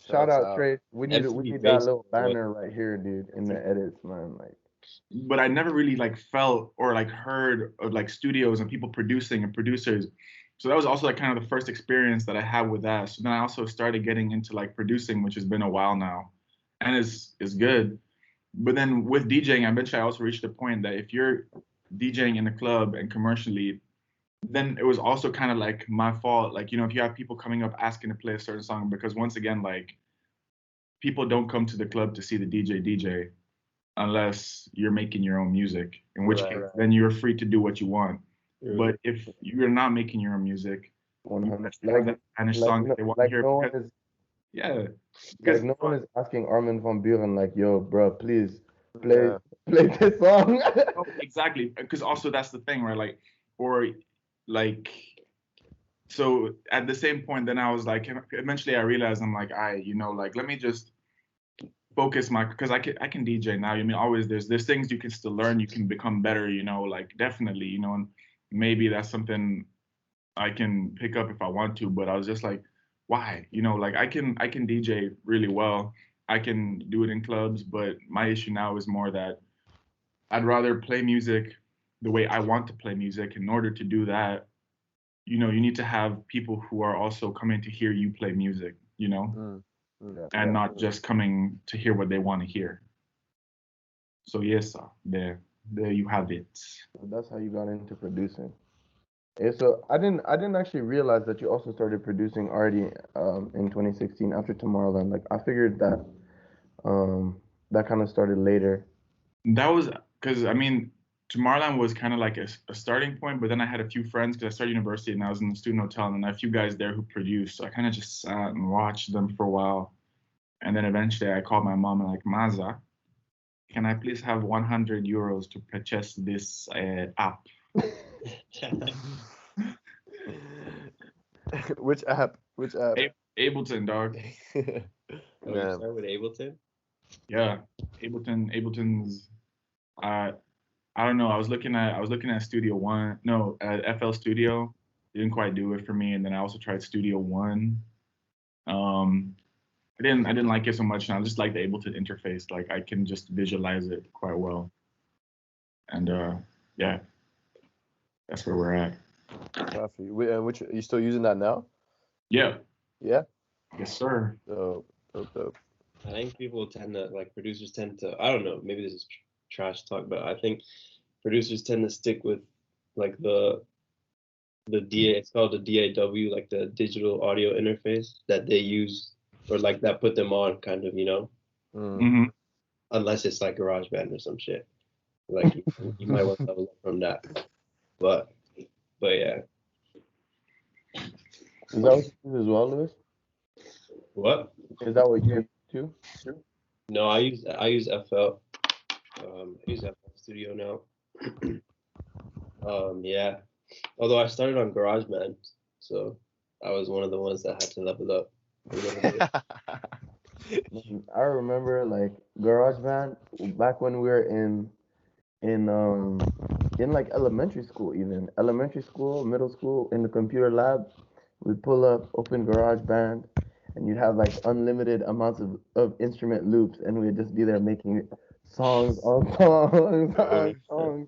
Shout Shouts out Trey. We need MTV that Base little was what- banner right here, dude, in the edits, man. Like, But I never really like felt or like heard of like studios and people producing and producers. So that was also like kind of the first experience that I had with that. So then I also started getting into like producing, which has been a while now, and is good. But then with DJing, eventually I also reached the point that if you're DJing in a club and commercially, then it was also kind of like my fault. Like, you know, if you have people coming up asking to play a certain song, because once again, like people don't come to the club to see the DJ unless you're making your own music, in which Right, case right. then you're free to do what you want. True. But if you're not making your own music, you 100. have to have that Spanish song that they want to Like hear. no one because- is yeah. like Because no one is asking Armin van Buren like, yo, bro, please play Yeah. play this song. exactly. Because also that's the thing, right? Like, or like, so at the same point, then I was like, eventually I realized I'm like, you know, like let me just focus because I can DJ now. I mean, always there's things you can still learn, you can become better, you know, like definitely, you know, and maybe that's something I can pick up if I want to. But I was just like, why? You know, like I can DJ really well. I can do it in clubs, but my issue now is more that I'd rather play music the way I want to play music. In order to do that, you know, you need to have people who are also coming to hear you play music, you know, and not just coming to hear what they want to hear. So yes, sir, there you have it. That's how you got into producing. Yeah, so I didn't actually realize that you also started producing already in 2016 after Tomorrowland. Like I figured that that kind of started later. That was because I mean, Tomorrowland was kind of like a starting point, but then I had a few friends because I started university and I was in the student hotel, and I had a few guys there who produced. So I kind of just sat and watched them for a while, and then eventually I called my mom and like, Maza, can I please have 100 euros to purchase this app? Which app? Which app? Ableton, dog. Oh, you Man. start with Ableton? Yeah, Ableton's. I don't know. I was looking at Studio One. No, FL Studio. Didn't quite do it for me. And then I also tried Studio One. I didn't like it so much, and I just like the Ableton interface. Like I can just visualize it quite well. And yeah, that's where we're at. Coffee. Which you still using that now? Yeah. Yeah. Yes, sir. Dope. I think people tend to, like, producers tend to, I don't know, maybe this is trash talk, but I think producers tend to stick with like the DA, it's called the DAW, like the digital audio interface that they use, or like that put them on, kind of, you know, Mm-hmm. unless it's like GarageBand or some shit. Like you might want to level up from that. But yeah. Is that what you use as well, Louis? What? Is that what you use too? No, I use FL. I use FL Studio now. Yeah. Although I started on GarageBand, so I was one of the ones that had to level up a little bit. I remember like GarageBand back when we were in like elementary school, middle school, in the computer lab. We'd pull up, open GarageBand, and you'd have like unlimited amounts of instrument loops, and we'd just be there making songs on songs on songs.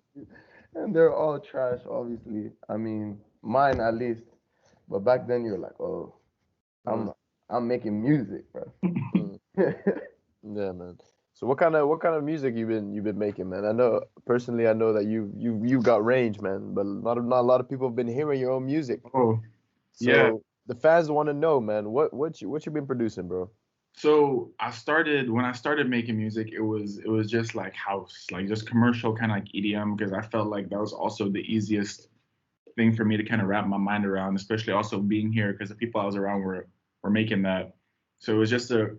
And they're all trash, obviously. I mean, mine at least. But back then you're like, oh, I'm making music, bro. Yeah, man. So what kind of music you been making, man? I know that you got range, man, but not a lot of people have been hearing your own music. Oh, So yeah. the fans want to know, man, what you been producing, bro? So when I started making music, it was just like house, like just commercial kind of like EDM, because I felt like that was also the easiest thing for me to kind of wrap my mind around, especially also being here because the people I was around were making that. So it was just a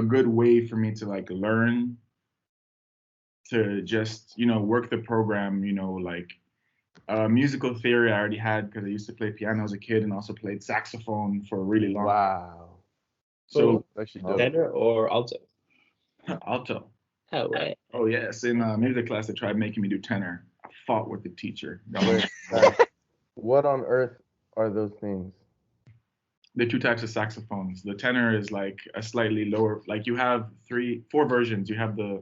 good way for me to like learn to just, you know, work the program, you know, like musical theory I already had because I used to play piano as a kid and also played saxophone for a really long time. Wow. So Actually dope. Tenor or alto? alto. Oh, right. Oh yes, in music class they tried making me do tenor. I fought with the teacher. What on earth are those things? the two types of saxophones. The tenor is like a slightly lower. Like you have four versions. You have the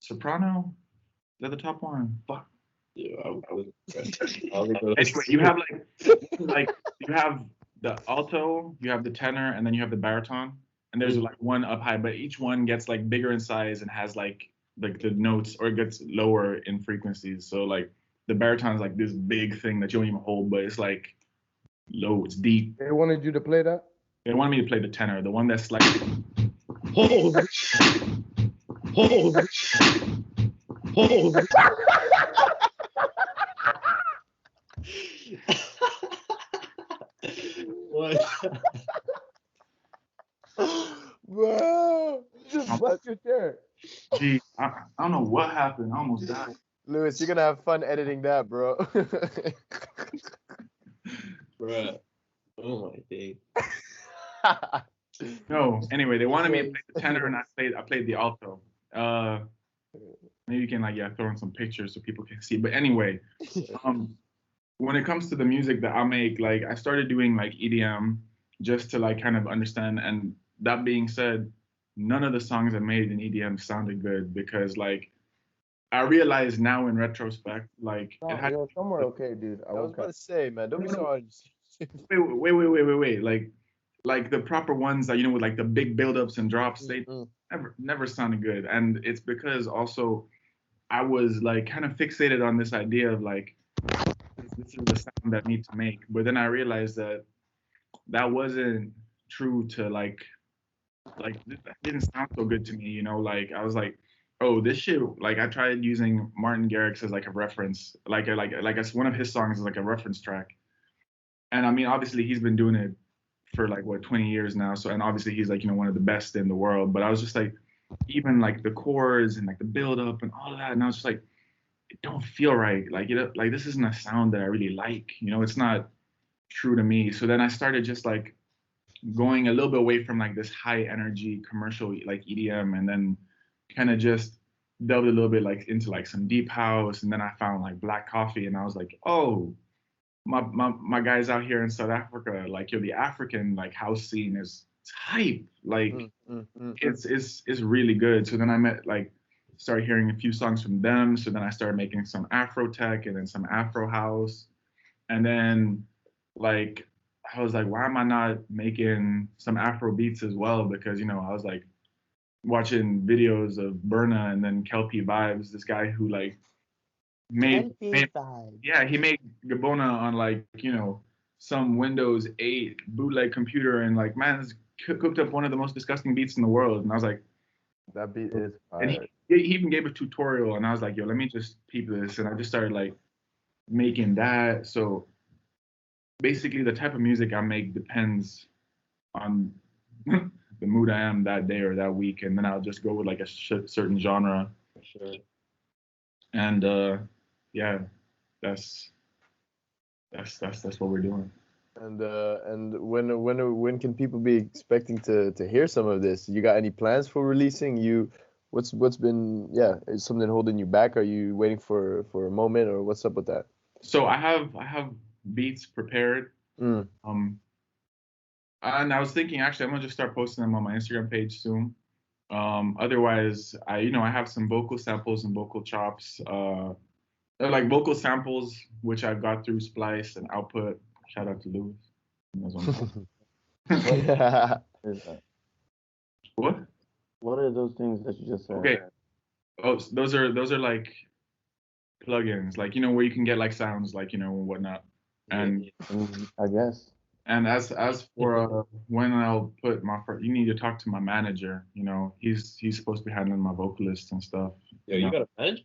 soprano. Is that the top one? Fuck. Yeah, Anyway, you have like you have the alto, you have the tenor, and then you have the baritone. And there's like one up high, but each one gets like bigger in size and has like the notes, or it gets lower in frequencies. So like the baritone is like this big thing that you don't even hold, but it's like low, it's deep. They wanted you to play that? They wanted me to play the tenor, the one that's like Holy shit. Holy shit. Holy What? Bro, just bust your chair. Gee, I don't know what happened. I almost died. Lewis, you're gonna have fun editing that, bro. Bruh. Oh my day. No, anyway, they wanted me to play the tenor, and I played the alto. Maybe you can throw in some pictures so people can see. But anyway, when it comes to the music that I make, like I started doing like EDM just to like kind of understand. And that being said, none of the songs I made in EDM sounded good, because like I realize now in retrospect, like it had somewhere okay, dude. I was about to say, man, don't be so hard. wait. Like the proper ones that, with like the big buildups and drops, they never sounded good. And it's because also I was like kind of fixated on this idea of like, this is the sound that I need to make. But then I realized that wasn't true to like that didn't sound so good to me, like I was like, oh, this shit, like I tried using Martin Garrix as like a reference, like as one of his songs is like a reference track. And I mean, obviously he's been doing it for like 20 years now. So, and obviously he's like, one of the best in the world. But I was just like, even like the chords and like the build up and all of that. And I was just like, it don't feel right. Like, like this isn't a sound that I really like, it's not true to me. So then I started just like going a little bit away from like this high energy commercial, like EDM, and then kind of just delved a little bit like into like some deep house. And then I found like Black Coffee, and I was like, oh, my guys out here in South Africa, like the African like house scene is hype. Like it's really good. So then I started hearing a few songs from them. So then I started making some Afro tech and then some Afro house. And then like I was like, why am I not making some Afro beats as well? Because I was like watching videos of Burna and then Kelpie Vibes, this guy who like he made Gabona on like some Windows 8 bootleg computer, and like man's cooked up one of the most disgusting beats in the world. And I was like, that beat is fire. And he even gave a tutorial, and I was like, yo, let me just peep this. And I just started like making that. So basically the type of music I make depends on the mood I am that day or that week, and then I'll just go with like a certain genre. For sure. And yeah, that's what we're doing. And when can people be expecting to hear some of this? You got any plans for releasing? What's been is something holding you back? Are you waiting for a moment, or what's up with that? So I have beats prepared. And I was thinking, actually, I'm gonna just start posting them on my Instagram page soon. Otherwise, I have some vocal samples and vocal chops. They're like vocal samples, which I got through Splice and Output. Shout out to Louis. What? What are those things that you just said? Okay. Oh, those are like plugins, like where you can get like sounds, like and whatnot. And I guess. And as for when I'll put you need to talk to my manager. He's supposed to be handling my vocalists and stuff. Yo, you got a manager?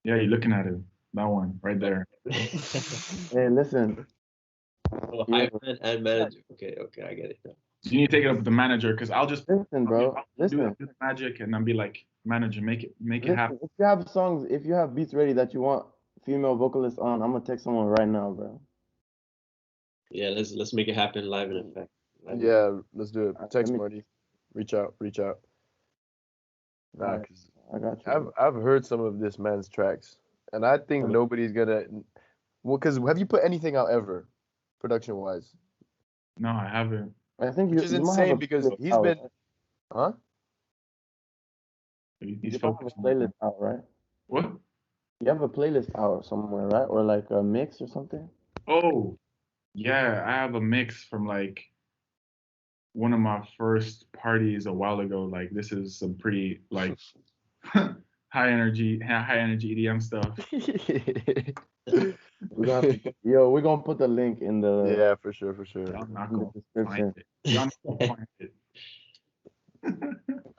Yeah, you're looking at it. That one right there. Hey, listen. Oh, hype man and manager. Okay, I get it now. So you need to take it up with the manager, because I'll just listen, bro. do the magic, and then be like, manager, make it happen. If you have beats ready that you want female vocalists on, I'm gonna text someone right now, bro. Yeah, let's make it happen live in effect. Let's do it. Text Marty. Reach out. Nah, cause I got you. I've heard some of this man's tracks, and I think nobody's gonna. Well, cause have you put anything out ever, production wise? No, I haven't. I think Which is you might have insane a because playlist he's out, been, right? huh? He's You might have focused a on playlist out, right? what? You have a playlist out somewhere, right? Or like a mix or something? Oh, yeah, I have a mix from like one of my first parties a while ago. Like this is some pretty like high energy EDM stuff. We're gonna have to we're gonna put the link in the Yeah, for sure, for sure. Y'all not in the gonna find description. it. Y'all not gonna find it.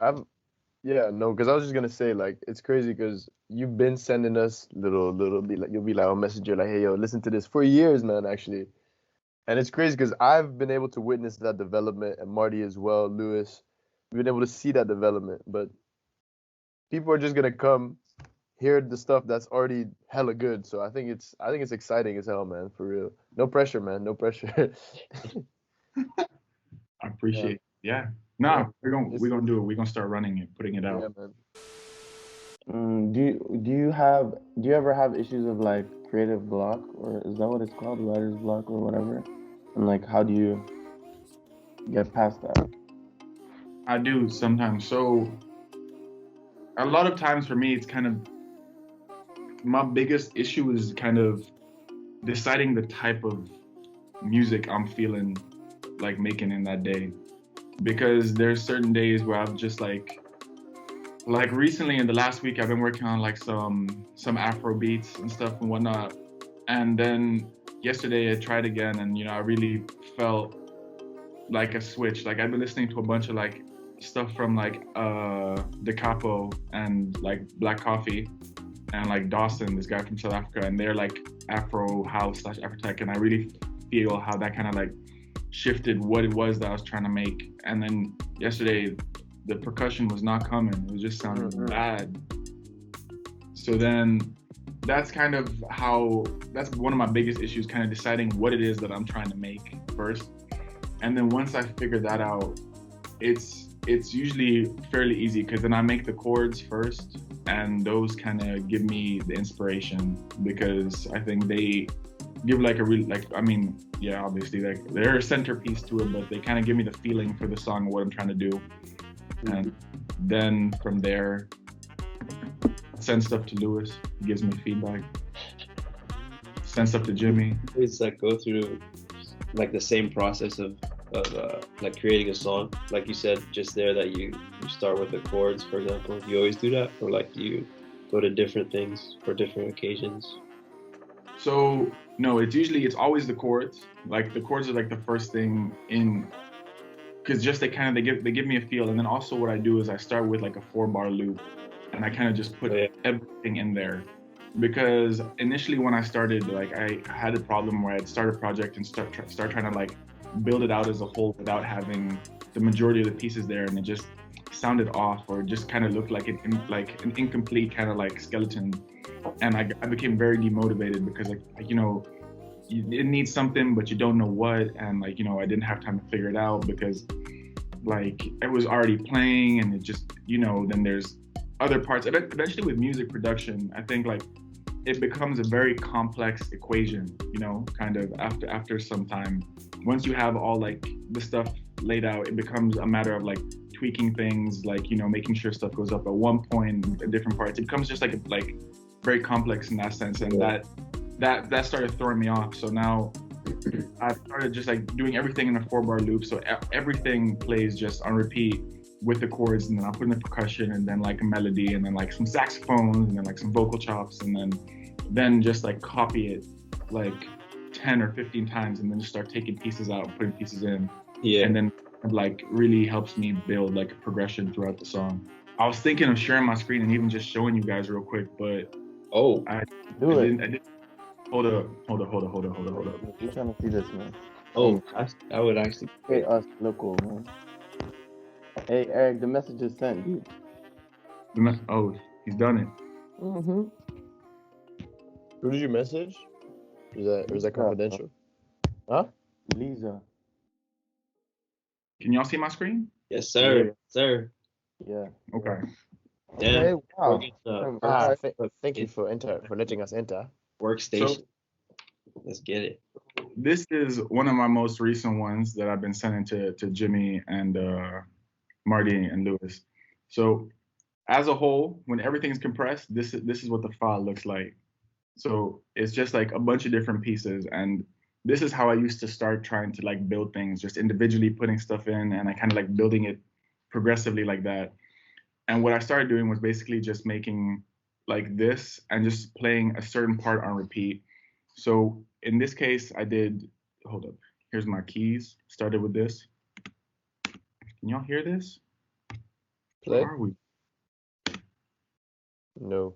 I've Yeah, no, because I was just gonna say like it's crazy because you've been sending us little be like you'll be like on Messenger like, hey yo, listen to this for years, man, actually. And it's crazy because I've been able to witness that development and Marty as well, Lewis. We've been able to see that development, but people are just gonna come hear the stuff that's already hella good. So I think it's exciting as hell, man, for real. No pressure, man, no pressure. I appreciate it. Yeah. Yeah, Nah, we're it's- gonna do it. We're gonna start running it, putting it yeah, out. man. Do you ever have issues of like creative block, or is that what it's called, writer's block or whatever? And like, how do you get past that? I do sometimes. So a lot of times for me, it's kind of my biggest issue is kind of deciding the type of music I'm feeling like making in that day. Because there's certain days where I'm just like recently in the last week I've been working on like some Afro beats and stuff and whatnot. And then yesterday I tried again and I really felt like a switch. Like I've been listening to a bunch of like stuff from like Da Capo and like Black Coffee and like Dawson, this guy from South Africa, and they're like Afro house / Afrotech, and I really feel how that kind of like shifted what it was that I was trying to make. And then yesterday the percussion was not coming. It was just sounding bad. So then that's kind of that's one of my biggest issues, kind of deciding what it is that I'm trying to make first. And then once I figure that out, it's usually fairly easy because then I make the chords first, and those kind of give me the inspiration because I think they give like a really obviously like they're a centerpiece to it, but they kind of give me the feeling for the song and what I'm trying to do. And then from there, send stuff to Lewis. He gives me feedback. Send stuff to Jimmy. It's like go through like the same process of like creating a song, like you said just there, that you start with the chords, for example. You always do that, or like you go to different things for different occasions? So no, it's always the chords. Like the chords are like the first thing in, because just they give me a feel. And then also what I do is I start with like a 4-bar loop, and I kind of just put everything in there. Because initially when I started, like I had a problem where I'd start a project and start trying to like build it out as a whole without having the majority of the pieces there, and it just sounded off, or it just kind of looked like an incomplete kind of like skeleton. And I became very demotivated because like it needs something, but you don't know what. And like I didn't have time to figure it out because like it was already playing, and it just then there's other parts. Eventually with music production, I think like it becomes a very complex equation, kind of after some time. Once you have all like the stuff laid out, it becomes a matter of like tweaking things, like making sure stuff goes up at one point at different parts. It becomes just like very complex in that sense, and that started throwing me off. So now I started just like doing everything in a 4-bar loop, so everything plays just on repeat with the chords, and then I'll put in the percussion, and then like a melody, and then like some saxophones, and then like some vocal chops, and then just like copy it like 10 or 15 times, and then just start taking pieces out and putting pieces in. Yeah. And then like really helps me build like a progression throughout the song. I was thinking of sharing my screen and even just showing you guys real quick, but I didn't. Hold up. We're trying to see this, man. Oh, I would actually. Hey, us local, man. Hey, Eric, the message is sent, dude. Oh, he's done it. Mm-hmm. Who did you message? Is that confidential? Huh? Lisa. Can y'all see my screen? Yes, sir. Yeah. Sir. Yeah. Okay. Okay, wow. Thank you for letting us enter. Workstation. Let's get it. this is one of my most recent ones that I've been sending to Jimmy and Marty and Lewis. So as a whole, when everything's compressed, this is what the file looks like. So it's just like a bunch of different pieces, and this is how I used to start trying to like build things, just individually putting stuff in, and I kind of like building it progressively like that. And what I started doing was basically just making like this and just playing a certain part on repeat. So in this case, I did, hold up, here's my keys. Started with this. Can y'all hear this? Play? Where are we? No.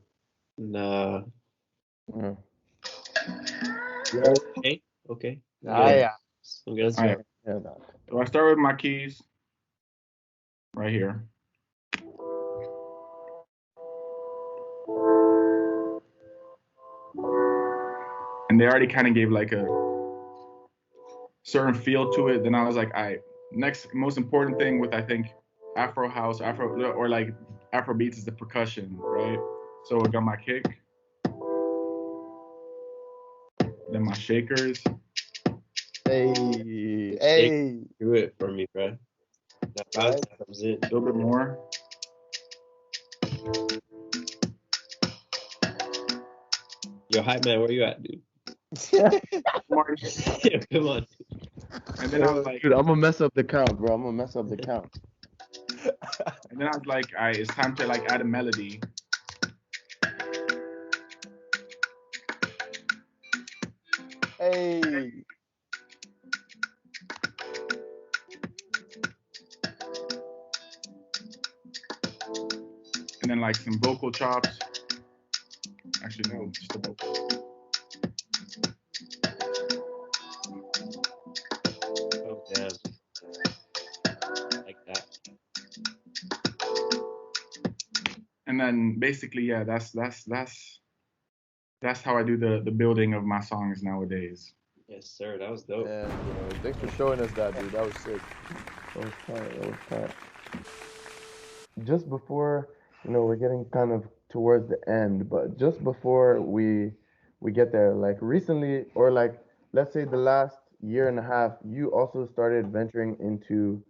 Nah. Mm. Okay. Okay. Yeah. I'm good. All right. Yeah, that. So I start with my keys right here. And they already kind of gave like a certain feel to it. Then I was like, all right, next most important thing with I think Afro house, Afro or like Afro beats is the percussion, right? So I got my kick, then my shakers. Hey. Do it for me, bro. That bounce comes in. A little bit more. Yo, hype man, where you at, dude? More. Yeah, come on. And then I was like, Dude, I'm gonna mess up the count, bro. I'm gonna mess up the count. and then I was like, all right, it's time to like add a melody. Hey. And then like some vocal chops. Actually, no, just the vocal. Oh damn. Like that. And then basically, yeah, that's how I do the building of my songs nowadays. Yes, sir. That was dope. And thanks for showing us that, dude. That was sick. That was tight. That was tight. Just before, we're getting kind of towards the end, but just before we get there, like recently, or like let's say the last year and a half, you also started venturing into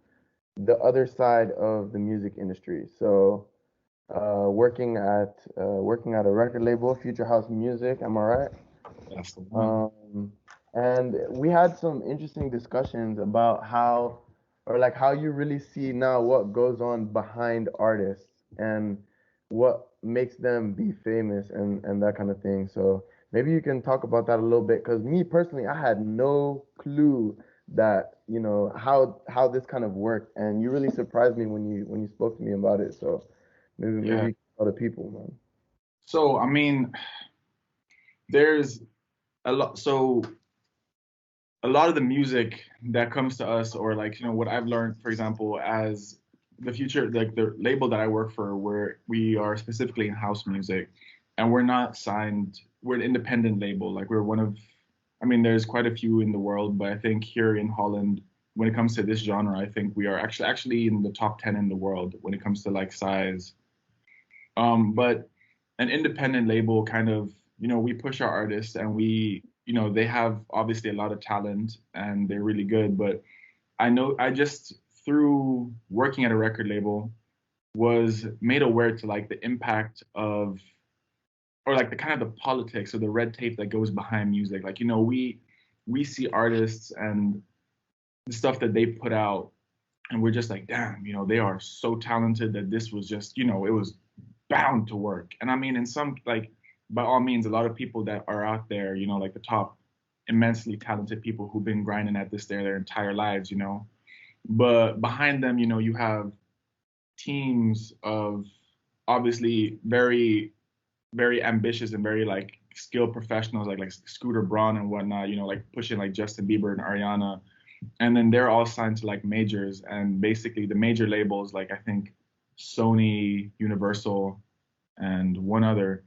the other side of the music industry. So, working at a record label, Future House Music. Am I right? That's the one. And we had some interesting discussions about how you really see now what goes on behind artists and what makes them be famous and that kind of thing. So maybe you can talk about that a little bit, because me personally, I had no clue that how this kind of worked, and you really surprised me when you spoke to me about it. So maybe you can tell the people, man. So I mean, there's a lot. So a lot of the music that comes to us, or like what I've learned, for example, as the future, like the label that I work for, where we are specifically in house music, and we're not signed. We're an independent label. Like we're one of, I mean, there's quite a few in the world, but I think here in Holland, when it comes to this genre, I think we are actually in the top 10 in the world when it comes to like size. But an independent label kind of, we push our artists, and we, they have obviously a lot of talent and they're really good. But I just through working at a record label was made aware to like the impact of, or like the kind of the politics or the red tape that goes behind music. Like, we see artists and the stuff that they put out, and we're just like, damn, they are so talented that this was just, it was bound to work. And I mean, in some, like, by all means, a lot of people that are out there, like the top immensely talented people who've been grinding at this their entire lives, but behind them, you have teams of obviously very, very ambitious and very like skilled professionals, like Scooter Braun and whatnot, like pushing like Justin Bieber and Ariana. And then they're all signed to like majors, and basically the major labels, like I think Sony, Universal, and one other,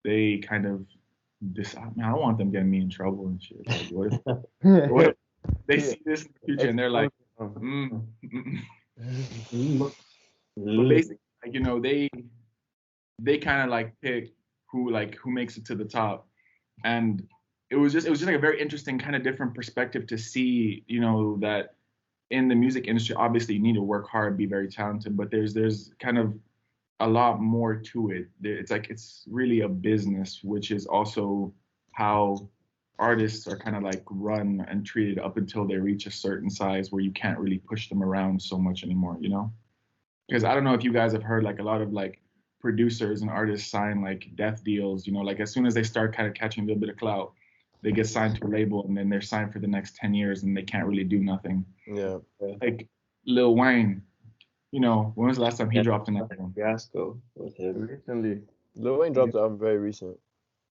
they kind of decide, man, I don't want them getting me in trouble and shit. Like, what if they see this in the future and they're like, But basically, like, they kind of like pick who makes it to the top. And it was just like a very interesting kind of different perspective to see, you know, that in the music industry, obviously you need to work hard, be very talented, but there's kind of a lot more to it. It's like it's really a business, which is also how artists are kind of like run and treated up until they reach a certain size where you can't really push them around so much anymore, you know? Because I don't know if you guys have heard like a lot of like producers and artists sign like death deals, you know, like as soon as they start kind of catching a little bit of clout, they get signed to a label and then they're signed for the next 10 years and they can't really do nothing. Yeah. Like Lil Wayne, you know, when was the last time he dropped an album? Fiasco with him. Recently. Lil Wayne dropped the album very recent.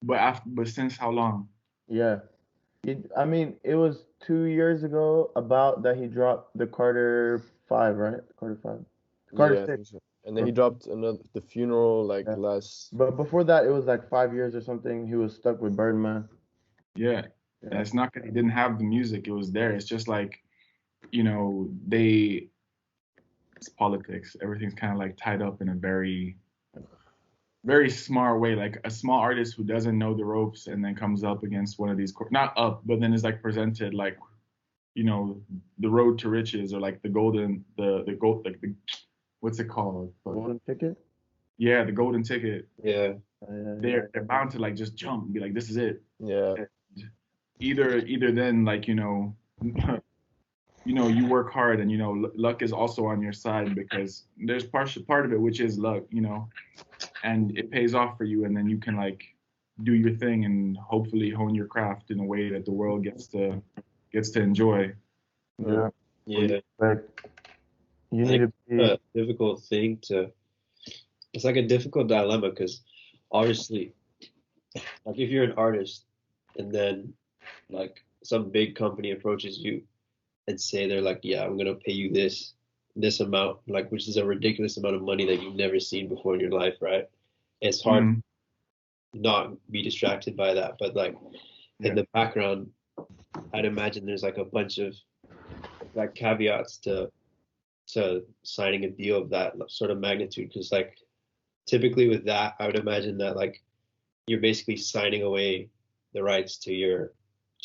But since how long? Yeah. I mean, it was 2 years ago about that he dropped the Carter 5, right? Carter 5. Carter Yeah, I 6. think so. And then he dropped another The Funeral like Yeah. last. But before that, it was like 5 years or something. He was stuck with Birdman. Yeah. Yeah. And it's not that he didn't have the music, it was there. It's just like, you know, it's politics. Everything's kind of like tied up in a very, very smart way. Like a small artist who doesn't know the ropes and then comes up against one of these, not up, but then is like presented like, you know, the road to riches or like the gold, like the, what's it called? Golden Ticket? Yeah, the golden ticket. Yeah. They're bound to like just jump and be like, this is it. Yeah. Either then like, you know, you work hard and, you know, luck is also on your side because there's part of it, which is luck, you know, and it pays off for you. And then you can like do your thing and hopefully hone your craft in a way that the world gets to enjoy. Yeah. Yeah. Like, you need to be. A difficult thing it's like a difficult dilemma because obviously, like if you're an artist and then like some big company approaches you and say they're like, yeah, I'm gonna pay you this amount, like which is a ridiculous amount of money that you've never seen before in your life, right? It's hard to not be distracted by that, but like in the background, I'd imagine there's like a bunch of like caveats to signing a deal of that sort of magnitude because like typically with that, I would imagine that like you're basically signing away the rights to your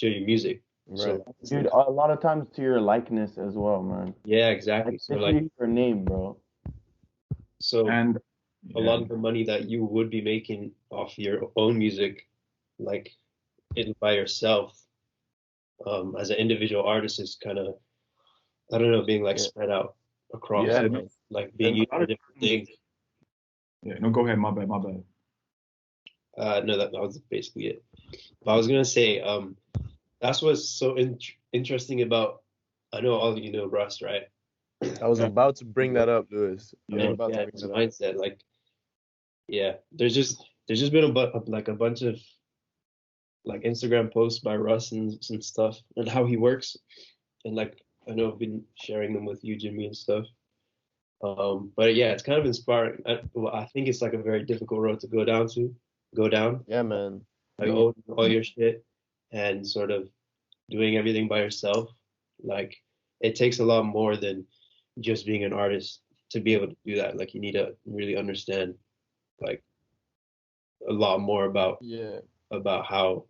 music. Right. So, Dude, a lot of times to your likeness as well, man. yeah, exactly. So like your name, bro. so And a lot of the money that you would be making off your own music, like it by yourself, as an individual artist is kind of, I don't know, being like spread out across, like being used for different things. Yeah, no, go ahead. My bad. No, that was basically it. But I was gonna say, that's what's so interesting about. I know all of you know Russ, right? I was about to bring that up, Lewis. His mindset, like, yeah. There's just been a bunch of like Instagram posts by Russ and stuff, and how he works, and like I know I've been sharing them with you, Jimmy, and stuff. But yeah, it's kind of inspiring. I think it's like a very difficult road to go down. Yeah, man. Like owning all your shit and sort of doing everything by yourself. Like it takes a lot more than just being an artist to be able to do that. Like you need to really understand like a lot more about how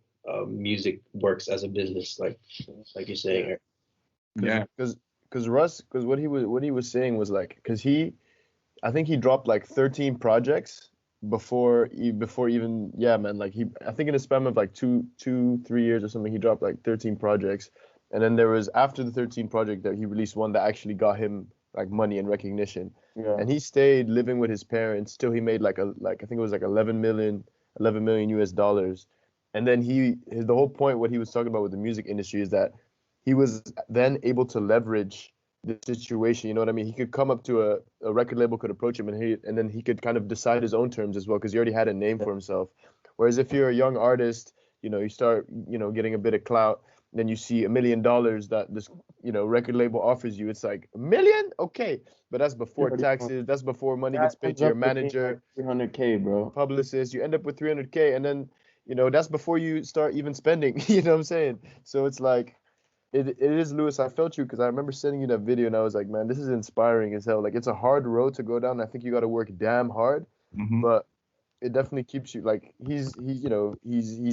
music works as a business, like you're saying. Yeah. Because Russ, what he was saying was like, I think he dropped like 13 projects before even man, like I think in a span of like 3 years or something, he dropped like 13 projects, and then there was after the 13 project that he released one that actually got him like money and recognition, and he stayed living with his parents till he made like I think it was like 11 million US dollars, and then the whole point what he was talking about with the music industry is that he was then able to leverage the situation, you know what I mean? He could come up to a record label, could approach him, and then he could kind of decide his own terms as well, because he already had a name for himself. Whereas if you're a young artist, you know, you start, you know, getting a bit of clout, then you see $1 million that this, you know, record label offers you. It's like, $1 million? Okay. But that's before taxes. That's before money gets paid to your manager. Like 300K, bro. Publicist. You end up with 300K, and then, you know, that's before you start even spending. You know what I'm saying? So it's like, it is, Lewis. I felt you because I remember sending you that video and I was like, man, this is inspiring as hell. Like, it's a hard road to go down. I think you got to work damn hard, but it definitely keeps you like he's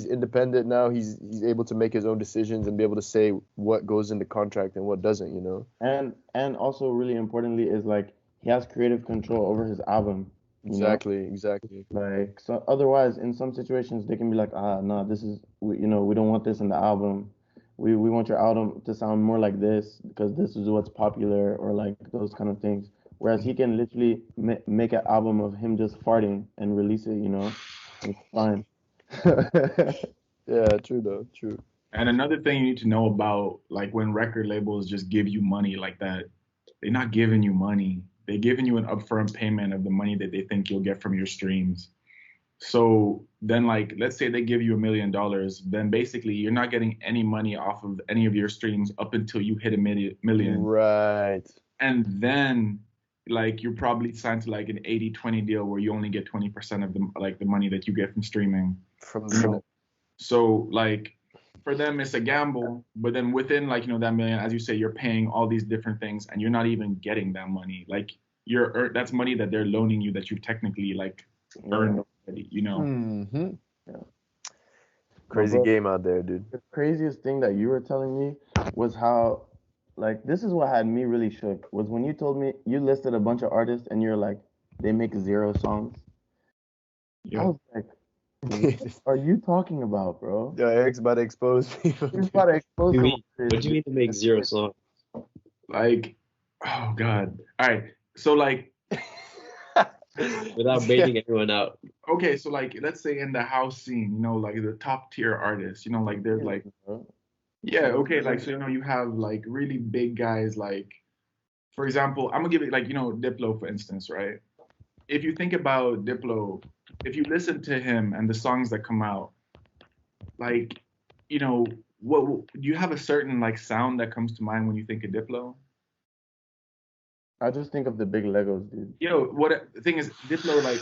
independent now. He's able to make his own decisions and be able to say what goes in the contract and what doesn't. And also really importantly is like he has creative control over his album. Exactly. Like so otherwise in some situations they can be like, no, this is we don't want this in the album. We want your album to sound more like this because this is what's popular or like those kind of things. Whereas he can literally make an album of him just farting and release it, it's fine. Yeah, true though, true. And another thing you need to know about, like when record labels just give you money like that, they're not giving you money. They're giving you an upfront payment of the money that they think you'll get from your streams. So then, like, let's say they give you $1 million, then basically you're not getting any money off of any of your streams up until you hit a million. Right. And then, like, you're probably signed to like an 80-20 deal where you only get 20% of the money that you get from streaming. So like for them it's a gamble, but then within like that million, as you say, you're paying all these different things and you're not even getting that money. Like that's money that they're loaning you that you've technically like earned already, Mm-hmm. Yeah. Crazy Bro, game out there, dude. the craziest thing that you were telling me was how, like, this is what had me really shook, was when you told me you listed a bunch of artists and you're like, they make 0 songs. I was like, what are you talking about, bro? Yo, Eric's about to expose people. He's about to expose What them. do you mean to make 0 songs? Like, oh God. All right. So like Without baiting anyone out. okay, so like let's say in the house scene, like the top tier artists, like there's like yeah, okay, like so you have like really big guys like, for example, I'm gonna give it like Diplo for instance, right? If you think about Diplo, if you listen to him and the songs that come out, like what do you have a certain like sound that comes to mind when you think of Diplo? I just think of the big Legos, dude. What the thing is, Diplo, like,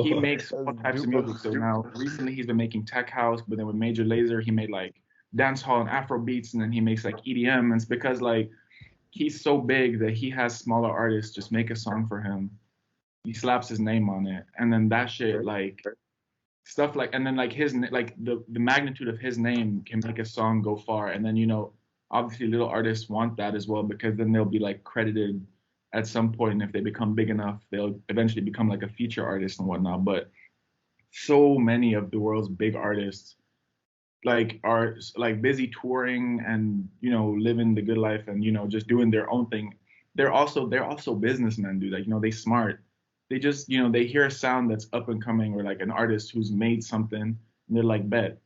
he makes all types of music. So now, recently, he's been making tech house, but then with Major Lazer, he made like dance hall and Afro beats, and then he makes like EDM. And it's because like he's so big that he has smaller artists just make a song for him. He slaps his name on it, and then that shit like stuff like, and then like the magnitude of his name can make a song go far. And then obviously little artists want that as well because then they'll be like credited at some point, and if they become big enough, they'll eventually become like a feature artist and whatnot. But so many of the world's big artists like are like busy touring and living the good life and just doing their own thing. They're also businessmen, dude. Like they smart. They just they hear a sound that's up and coming or like an artist who's made something, and they're like, bet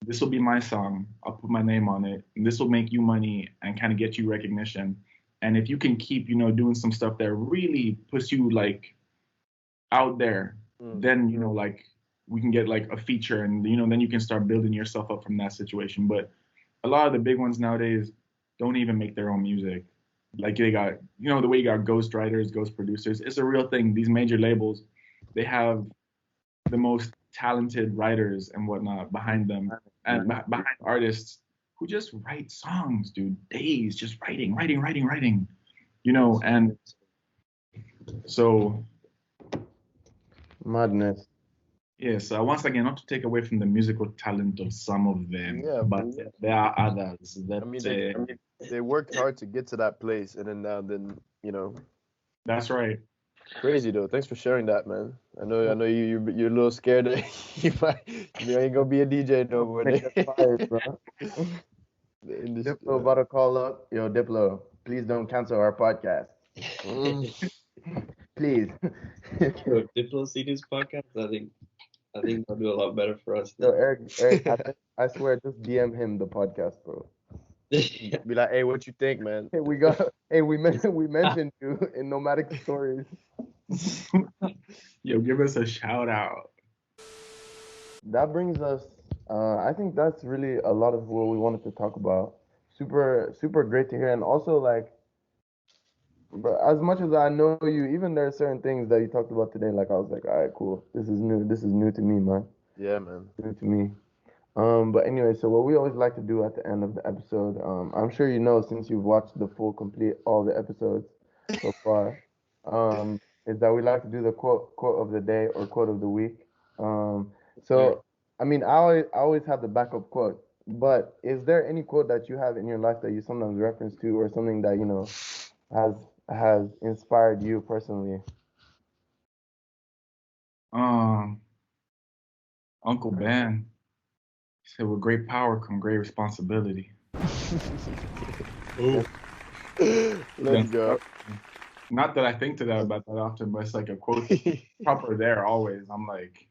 this will be my song. I'll put my name on it, and this will make you money and kind of get you recognition. And if you can keep, doing some stuff that really puts you like out there, then, like we can get like a feature and, then you can start building yourself up from that situation. But a lot of the big ones nowadays don't even make their own music. Like they got, the way you got ghost writers, ghost producers, it's a real thing. These major labels, they have the most talented writers and whatnot behind them and behind artists who just write songs, dude, days just writing, and so Madness. yes, once again, not to take away from the musical talent of some of them, but there are others that they worked hard to get to that place, and then that's right. Crazy though. Thanks for sharing that, man. I know you're a little scared that you ain't gonna be a DJ no more. Diplo about to call up. Yo, Diplo, please don't cancel our podcast. Please. Yo, Diplo see this podcast? I think they'll do a lot better for us. Yo, Eric, I swear, just DM him the podcast, bro. Be like, hey, what you think, man? Hey, we mentioned you in Nomadic Stories. Yo, give us a shout out. That brings us. I think that's really a lot of what we wanted to talk about. Super, super great to hear, and also like, but as much as I know you, even there are certain things that you talked about today. Like I was like, all right, cool. This is new. This is new to me, man. Yeah, man. New to me. But anyway, so what we always like to do at the end of the episode, I'm sure you know since you've watched the full, complete all the episodes so far, is that we like to do the quote of the day or quote of the week. So I mean, I always have the backup quote. But is there any quote that you have in your life that you sometimes reference to, or something that has inspired you personally? Uncle Ben said, "With great power come great responsibility." Ooh. Let's go. Not that I think to that about that often, but it's like a quote proper there always. I'm like,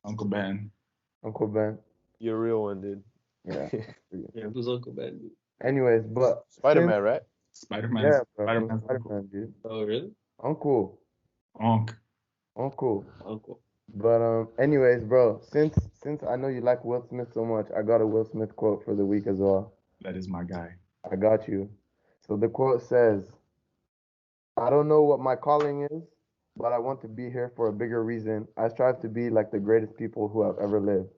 Uncle Ben. Uncle Ben. You're a real one, dude. Yeah. Yeah, who's Uncle Ben? Anyways, but Spider-Man, right? Spider-Man. yeah, bro, Spider-Man's Spider-Man, dude. Oh, really? Uncle. Unc. Uncle. Uncle. But anyways, bro, since I know you like Will Smith so much, I got a Will Smith quote for the week as well. That is my guy. I got you. So the quote says, "I don't know what my calling is, but I want to be here for a bigger reason. I strive to be like the greatest people who have ever lived."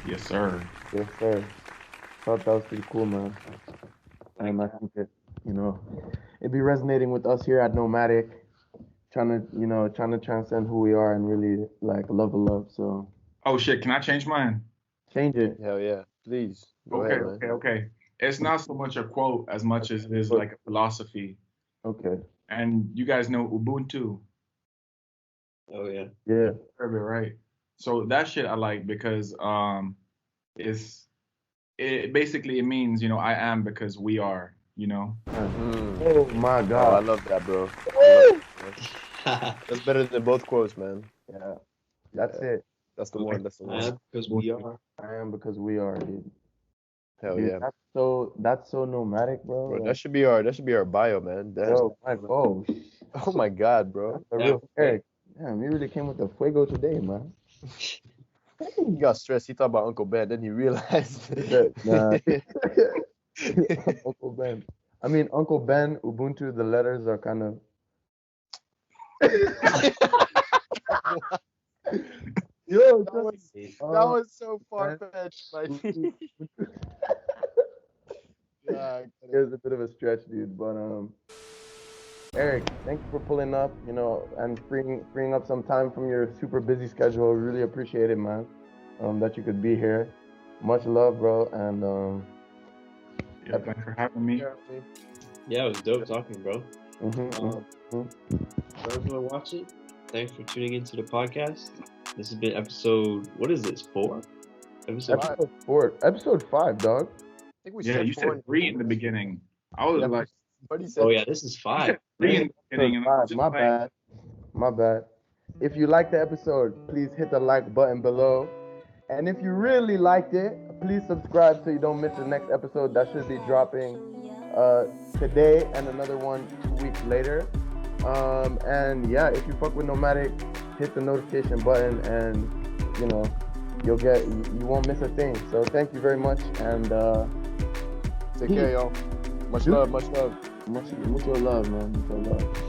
Yes, sir. Yes, sir. Thought that was pretty cool, man. And I think it'd be resonating with us here at Nomadic, trying to transcend who we are and really like level up. So Oh shit, can I change mine? change it. Hell yeah. Please. Go Okay, ahead, man. okay. It's not so much a quote as much as it is like a philosophy. Okay. And you guys know Ubuntu. Oh, yeah. Yeah. Right. So that shit I like because it basically it means, I am because we are, Oh my Oh, I God. love that, bro. I love it, man. That's better than both quotes, man. Yeah. That's it. That's the one. That's the one. Because we are. I am because we are, dude. Hell Dude, yeah. that's so nomadic, bro. Bro, Like, that should be our bio, man. Damn. yo, Oh my God, bro. that's the real Eric. Damn, you really came with the fuego today, man. He got stressed. He thought about Uncle Ben, then he realized. Nah. Uncle Ben. I mean, Uncle Ben, Ubuntu, the letters are kind of. Yo, that was so far fetched, like. Yeah, it was a bit of a stretch, dude. But Eric, thank you for pulling up, and freeing up some time from your super busy schedule. Really appreciate it, man. That you could be here. Much love, bro. And Yeah, thanks for having me. Yeah, it was dope talking, bro. mm-hmm. For everyone watching, thanks for tuning into the podcast. This has been episode, what is this, 4? Episode 4. Episode 5, dog. I think we Yeah, you said 3 in the beginning. I was like, What he said? Oh, yeah, this is 5. 3 in the beginning. And I was My just bad. My bad. If you liked the episode, please hit the like button below. And if you really liked it, please subscribe so you don't miss the next episode that should be dropping today and another one 2 weeks later. And yeah, if you fuck with Nomadic, hit the notification button and you won't miss a thing. So thank you very much and Take care, y'all. Much love. much love, man. Much love.